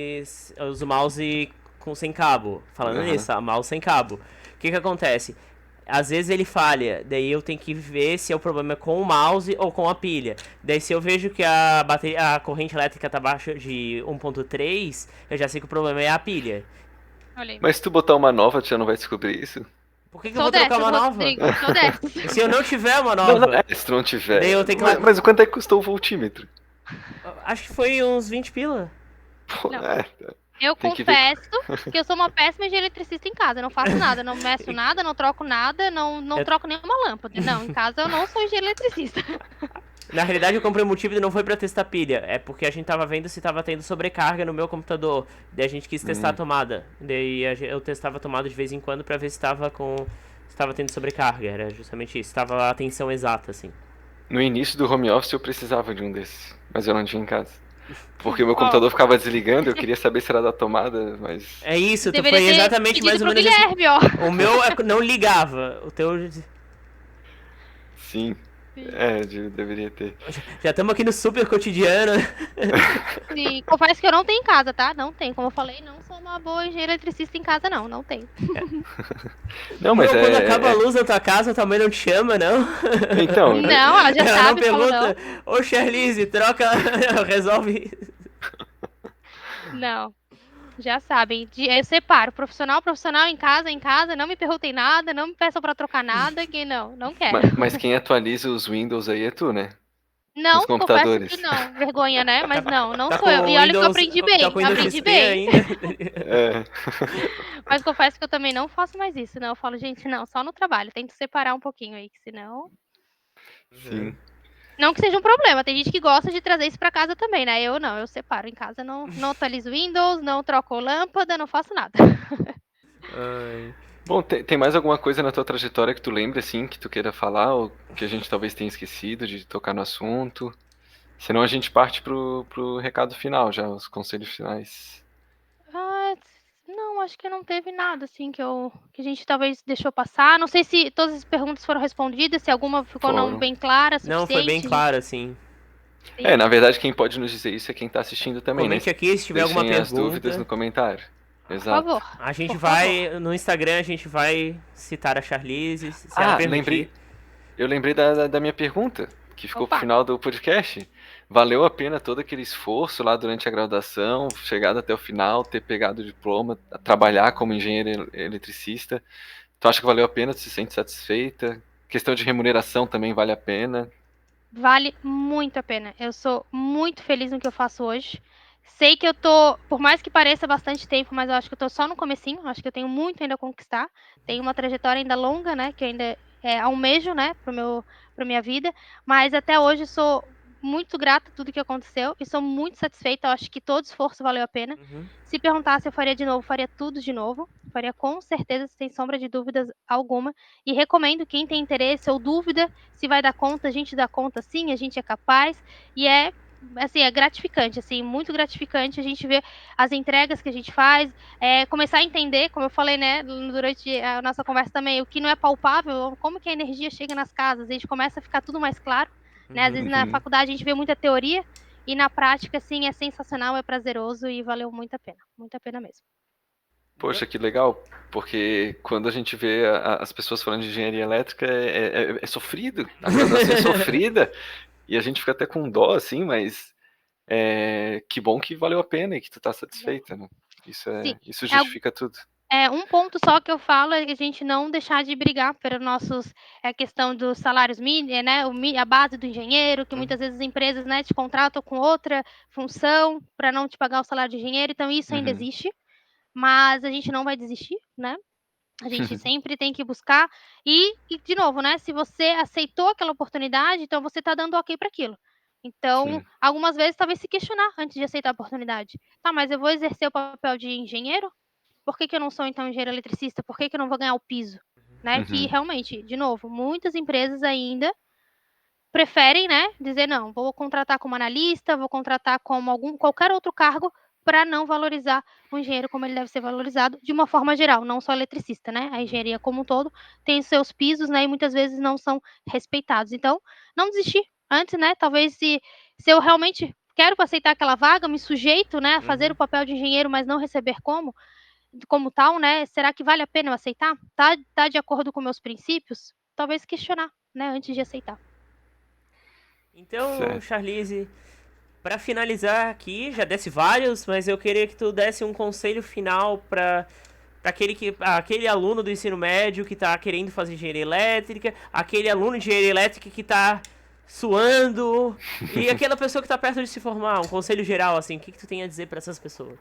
sem cabo. Falando nisso, ó, mouse sem cabo. O que acontece? Às vezes ele falha, daí eu tenho que ver se é o problema com o mouse ou com a pilha. Daí se eu vejo que a corrente elétrica tá abaixo de 1.3, eu já sei que o problema é a pilha. Mas se tu botar uma nova, tu já não vai descobrir isso? Por que eu vou trocar uma nova? Se eu não tiver uma nova... Se tu não tiver... Daí eu tenho que... Mas quanto é que custou o voltímetro? Acho que foi uns 20 pila. Pô, eu confesso que eu sou uma péssima de eletricista em casa. Eu não faço nada, não meço nada, não troco nada, não troco nenhuma lâmpada. Não, em casa eu não sou de eletricista. Na realidade, eu comprei o multímetro não foi pra testar pilha. É porque a gente tava vendo se tava tendo sobrecarga no meu computador. Daí a gente quis testar a tomada. Daí eu testava a tomada de vez em quando pra ver se tava tendo sobrecarga. Era justamente isso. Tava a tensão exata, assim. No início do home office eu precisava de um desses, mas eu não tinha em casa. Porque o meu computador ficava desligando, eu queria saber se era da tomada, mas... É isso, foi exatamente mais ou menos Guilherme, ó. O meu não ligava, o teu... Sim, deveria ter. Já estamos aqui no super cotidiano. Sim, confesso que eu não tenho em casa, tá? Não tem, como eu falei, não sou uma boa engenheira eletricista em casa, não tenho. Não, mas quando acaba a luz na tua casa, tua mãe não te chama, não? Então... Não, ela já sabe. Ela não pergunta, ô Charlize, troca, resolve. Não, já sabem. Eu separo, profissional, em casa, não me perguntem nada, não me peçam pra trocar nada, que não quero. Mas quem atualiza os Windows aí é tu, né? Não, confesso que não. Vergonha, né? Mas não sou eu. E olha que eu aprendi bem. Aprendi bem. Mas confesso que eu também não faço mais isso, né? Eu falo, gente, não, só no trabalho. Tento separar um pouquinho aí, que senão... Sim. Não que seja um problema. Tem gente que gosta de trazer isso pra casa também, né? Eu não, eu separo em casa. Não atualizo Windows, não troco lâmpada, não faço nada. Bom, tem mais alguma coisa na tua trajetória que tu lembra, assim, que tu queira falar, ou que a gente talvez tenha esquecido de tocar no assunto? Senão a gente parte pro recado final já, os conselhos finais. Não, acho que não teve nada, assim, que a gente talvez deixou passar. Não sei se todas as perguntas foram respondidas, se alguma ficou não bem clara, Não, foi bem clara, sim. Na verdade, quem pode nos dizer isso é quem tá assistindo também, Comente, né? Aqui, se tiver alguma pergunta. As dúvidas no comentário. Exato. Por favor. A gente no Instagram, a gente vai citar a Charlize. Eu lembrei da minha pergunta, que ficou pro final do podcast. Valeu a pena todo aquele esforço lá durante a graduação, chegado até o final, ter pegado o diploma, trabalhar como engenheiro eletricista. Tu acha que valeu a pena? Tu se sente satisfeita? Questão de remuneração também vale a pena? Vale muito a pena. Eu sou muito feliz no que eu faço hoje. Sei que eu tô, por mais que pareça bastante tempo, mas eu acho que eu tô só no comecinho. Acho que eu tenho muito ainda a conquistar. Tenho uma trajetória ainda longa, né? Que eu ainda almejo, né? Pra minha vida. Mas até hoje sou muito grata a tudo que aconteceu e sou muito satisfeita. Eu acho que todo esforço valeu a pena. Se perguntasse, eu faria de novo, faria tudo de novo. Faria com certeza, sem sombra de dúvidas alguma. E recomendo quem tem interesse ou dúvida se vai dar conta, a gente dá conta sim, a gente é capaz. E assim, é gratificante, assim, muito gratificante a gente ver as entregas que a gente faz, começar a entender, como eu falei, né, durante a nossa conversa também, o que não é palpável, como que a energia chega nas casas, a gente começa a ficar tudo mais claro, né, às vezes na faculdade a gente vê muita teoria, e na prática, assim, é sensacional, é prazeroso e valeu muito a pena mesmo. Poxa, que legal, porque quando a gente vê as pessoas falando de engenharia elétrica, é sofrido, a graduação é sofrida, e a gente fica até com dó, assim, mas que bom que valeu a pena e que tu tá satisfeita, né? Sim, Isso justifica tudo. um ponto só que eu falo é a gente não deixar de brigar pelos nossos questão dos salários mínimos, né, a base do engenheiro, que muitas vezes as empresas, né, te contratam com outra função para não te pagar o salário de engenheiro, então isso ainda existe, mas a gente não vai desistir, né? A gente sempre tem que buscar e de novo, né, se você aceitou aquela oportunidade, então você está dando ok para aquilo. Então, Sim. algumas vezes talvez se questionar antes de aceitar a oportunidade. Tá, mas eu vou exercer o papel de engenheiro? Por que eu não sou então engenheiro eletricista? Por que eu não vou ganhar o piso? Né? Que realmente, de novo, muitas empresas ainda preferem, né, dizer não, vou contratar como analista, vou contratar como qualquer outro cargo para não valorizar o engenheiro como ele deve ser valorizado de uma forma geral, não só eletricista, né? A engenharia como um todo tem seus pisos, né, e muitas vezes não são respeitados. Então, não desistir antes, né? Talvez se eu realmente quero aceitar aquela vaga, me sujeito, né, a fazer o papel de engenheiro, mas não receber como tal, né? Será que vale a pena eu aceitar? Tá de acordo com meus princípios? Talvez questionar, né, antes de aceitar. Então, Certo. Charlize, para finalizar aqui, já desse vários, mas eu queria que tu desse um conselho final para aquele aluno do ensino médio que tá querendo fazer engenharia elétrica, aquele aluno de engenharia elétrica que tá suando, e aquela pessoa que tá perto de se formar, um conselho geral, assim, o que tu tem a dizer para essas pessoas?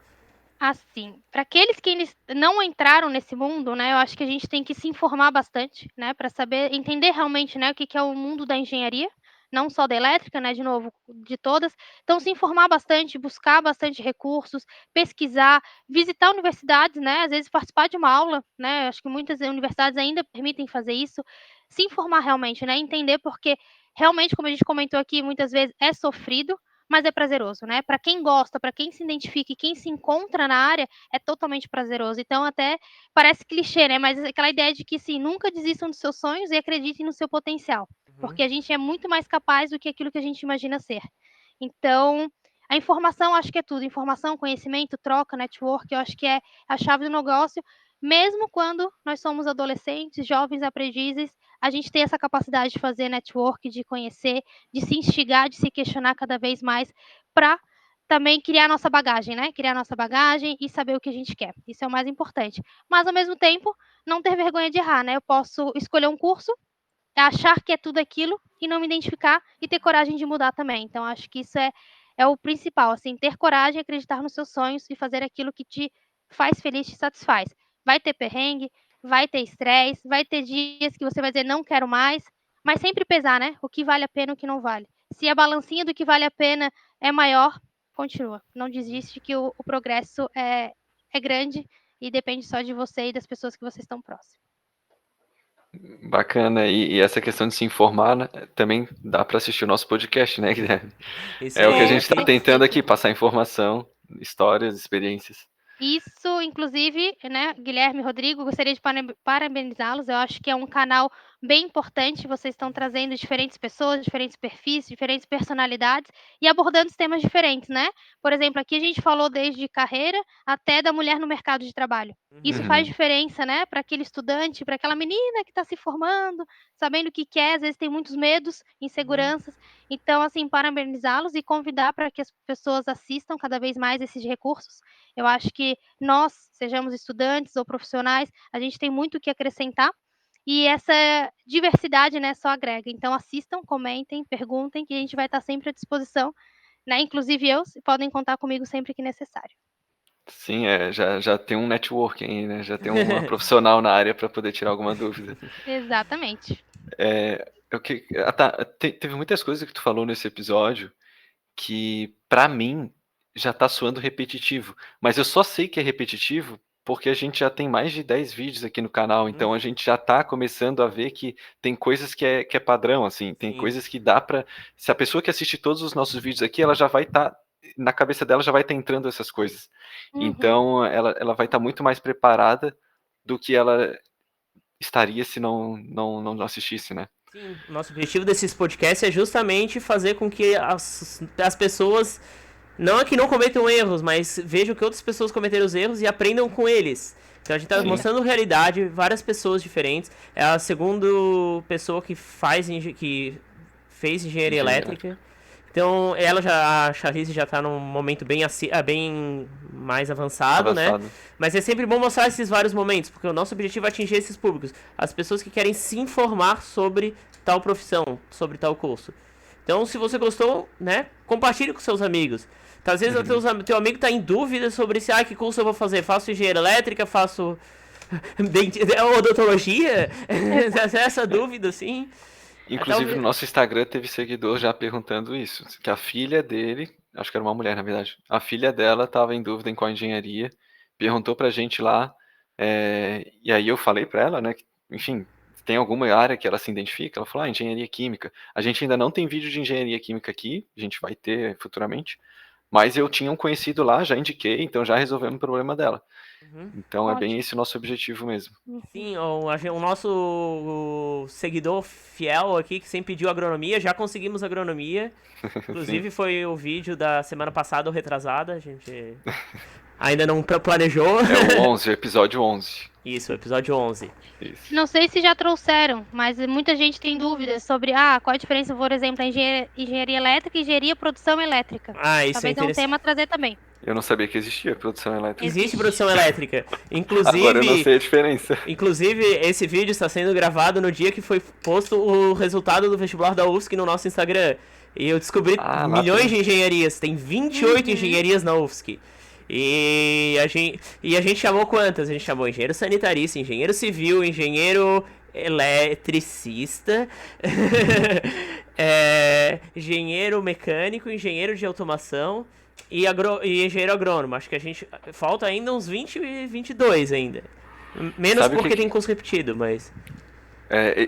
Assim, para aqueles que não entraram nesse mundo, né, eu acho que a gente tem que se informar bastante, né, para saber entender realmente, né, o que é o mundo da engenharia, não só da elétrica, né, de novo, de todas. Então se informar bastante, buscar bastante recursos, pesquisar, visitar universidades, né, às vezes participar de uma aula, né, acho que muitas universidades ainda permitem fazer isso. Se informar realmente, né, entender porque realmente, como a gente comentou aqui, muitas vezes é sofrido, mas é prazeroso, né? Para quem gosta, para quem se identifica e quem se encontra na área, é totalmente prazeroso. Então, até parece clichê, né? Mas aquela ideia de que, sim, nunca desistam dos seus sonhos e acreditem no seu potencial. Porque a gente é muito mais capaz do que aquilo que a gente imagina ser. Então, a informação, acho que é tudo. Informação, conhecimento, troca, network, eu acho que é a chave do negócio. Mesmo quando nós somos adolescentes, jovens aprendizes, a gente tem essa capacidade de fazer network, de conhecer, de se instigar, de se questionar cada vez mais, para também criar nossa bagagem, né? Criar nossa bagagem e saber o que a gente quer. Isso é o mais importante. Mas, ao mesmo tempo, não ter vergonha de errar, né? Eu posso escolher um curso, achar que é tudo aquilo e não me identificar e ter coragem de mudar também. Então, acho que isso é o principal, assim, ter coragem, acreditar nos seus sonhos e fazer aquilo que te faz feliz, te satisfaz. Vai ter perrengue, vai ter estresse, vai ter dias que você vai dizer não quero mais, mas sempre pesar, né? O que vale a pena e o que não vale. Se a balancinha do que vale a pena é maior, continua. Não desiste que o progresso é grande e depende só de você e das pessoas que vocês estão próximos. Bacana. E essa questão de se informar, né, também dá para assistir o nosso podcast, né, Guilherme? Isso É o que a aí, gente está tentando certeza. aqui, passar informação, histórias, experiências. Isso, inclusive, né, Guilherme e Rodrigo, gostaria de parabenizá-los. Eu acho que é um canal bem importante. Vocês estão trazendo diferentes pessoas, diferentes perfis, diferentes personalidades e abordando temas diferentes, né? Por exemplo, aqui a gente falou desde carreira até da mulher no mercado de trabalho. Isso faz diferença, né, para aquele estudante, para aquela menina que está se formando, sabendo o que quer, às vezes tem muitos medos, inseguranças. Então, assim, parabenizá-los e convidar para que as pessoas assistam cada vez mais esses recursos. Eu acho que nós, sejamos estudantes ou profissionais, a gente tem muito o que acrescentar e essa diversidade, né, só agrega. Então assistam, comentem, perguntem, que a gente vai estar sempre à disposição, né? Inclusive podem contar comigo sempre que necessário. Sim, já tem um networking aí, né? Já tem uma profissional na área para poder tirar alguma dúvida. Exatamente. Teve muitas coisas que tu falou nesse episódio que, para mim, já tá soando repetitivo. Mas eu só sei que é repetitivo porque a gente já tem mais de 10 vídeos aqui no canal, então a gente já tá começando a ver que tem coisas que é padrão, assim, tem coisas que dá pra... Se a pessoa que assiste todos os nossos vídeos aqui, ela já vai estar... na cabeça dela já vai estar entrando essas coisas. Então, ela vai estar muito mais preparada do que ela estaria se não assistisse, né? Sim, nosso objetivo desses podcasts é justamente fazer com que as pessoas, não é que não cometam erros, mas vejam que outras pessoas cometeram os erros e aprendam com eles. Então a gente tá mostrando realidade, várias pessoas diferentes. É a segunda pessoa que fez engenharia elétrica. Então a Charlize já tá num momento bem mais avançado, né? Mas é sempre bom mostrar esses vários momentos, porque o nosso objetivo é atingir esses públicos. As pessoas que querem se informar sobre tal profissão, sobre tal curso. Então, se você gostou, né, compartilhe com seus amigos. Então, às vezes teu amigo tá em dúvida sobre que curso eu vou fazer. Faço engenharia elétrica, faço odontologia? Essa dúvida, assim... Inclusive, no nosso Instagram teve seguidor já perguntando isso, que a filha dele, acho que era uma mulher, na verdade, a filha dela estava em dúvida em qual engenharia, perguntou pra gente lá, e aí eu falei pra ela, né, que, enfim, tem alguma área que ela se identifica? Ela falou, engenharia química. A gente ainda não tem vídeo de engenharia química aqui, a gente vai ter futuramente, mas eu tinha um conhecido lá, já indiquei, então já resolvemos o problema dela. Então é bem esse o nosso objetivo mesmo. Sim, o nosso seguidor fiel aqui, que sempre pediu agronomia, já conseguimos agronomia. Inclusive foi o vídeo da semana passada ou retrasada, a gente ainda não planejou. É o 11, episódio 11. Isso, episódio 11. Isso. Não sei se já trouxeram, mas muita gente tem dúvidas sobre qual a diferença, por exemplo, entre engenharia elétrica e engenharia produção elétrica. Isso talvez é um tema a trazer também. Eu não sabia que existia produção elétrica. Existe produção elétrica. Inclusive, agora eu não sei a diferença. Inclusive, esse vídeo está sendo gravado no dia que foi posto o resultado do vestibular da UFSC no nosso Instagram. E eu descobri milhões de engenharias. Tem 28 engenharias na UFSC. E a gente chamou quantas? A gente chamou engenheiro sanitarista, engenheiro civil, engenheiro eletricista, engenheiro mecânico, engenheiro de automação e engenheiro agrônomo. Acho que a gente... Falta ainda uns 20 e 22 ainda. Menos Sabe porque tem curso repetido, mas...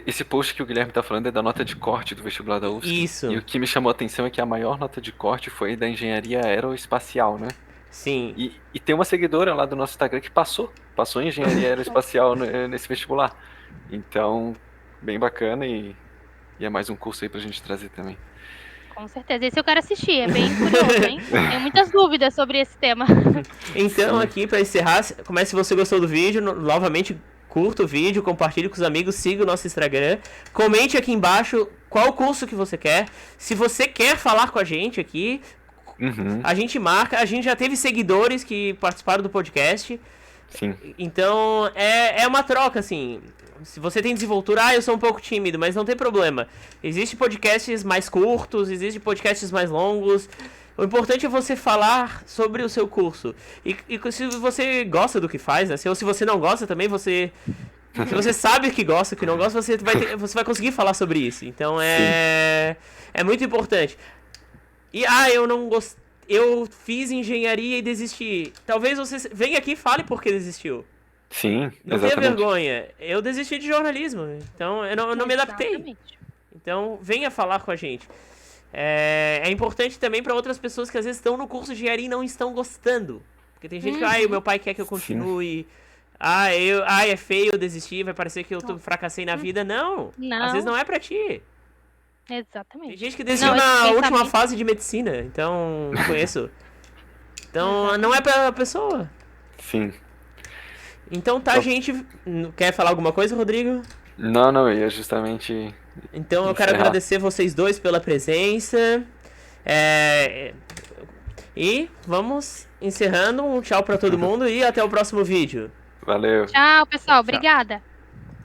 esse post que o Guilherme tá falando é da nota de corte do vestibular da UFSC. Isso. E o que me chamou a atenção é que a maior nota de corte foi da engenharia aeroespacial, né? Sim. E tem uma seguidora lá do nosso Instagram que passou em engenharia aeroespacial nesse vestibular. Então, bem bacana e é mais um curso aí pra gente trazer também. Com certeza, esse eu quero assistir, é bem curioso, hein? Tenho muitas dúvidas sobre esse tema. Então, aqui pra encerrar, se você gostou do vídeo, novamente curta o vídeo, compartilhe com os amigos, siga o nosso Instagram, comente aqui embaixo qual curso que você quer. Se você quer falar com a gente aqui, a gente marca. A gente já teve seguidores que participaram do podcast. Sim. Então, é uma troca, assim. Se você tem desenvoltura, eu sou um pouco tímido, mas não tem problema. Existem podcasts mais curtos, existem podcasts mais longos. O importante é você falar sobre o seu curso. E se você gosta do que faz, né? Ou se você não gosta também, se você sabe que gosta, que não gosta, você vai conseguir falar sobre isso. Então, é muito importante. E, eu não gostei. Eu fiz engenharia e desisti. Talvez você venha aqui e fale por que desistiu. Sim, não exatamente. tenha vergonha. Eu desisti de jornalismo. Então, eu não me adaptei. Então, venha falar com a gente. É importante também para outras pessoas que às vezes estão no curso de engenharia e não estão gostando. Porque tem gente que, o meu pai quer que eu continue. É feio, eu desisti, vai parecer que eu fracassei na vida. Não. Às vezes não é pra ti. Exatamente. Tem gente que desistiu na última fase de medicina, então não conheço. Então não é pra pessoa. Sim. Então gente. Quer falar alguma coisa, Rodrigo? Não, eu ia justamente... Então eu quero agradecer vocês dois pela presença. E vamos encerrando. Um tchau pra todo mundo e até o próximo vídeo. Valeu. Tchau, pessoal. Obrigada.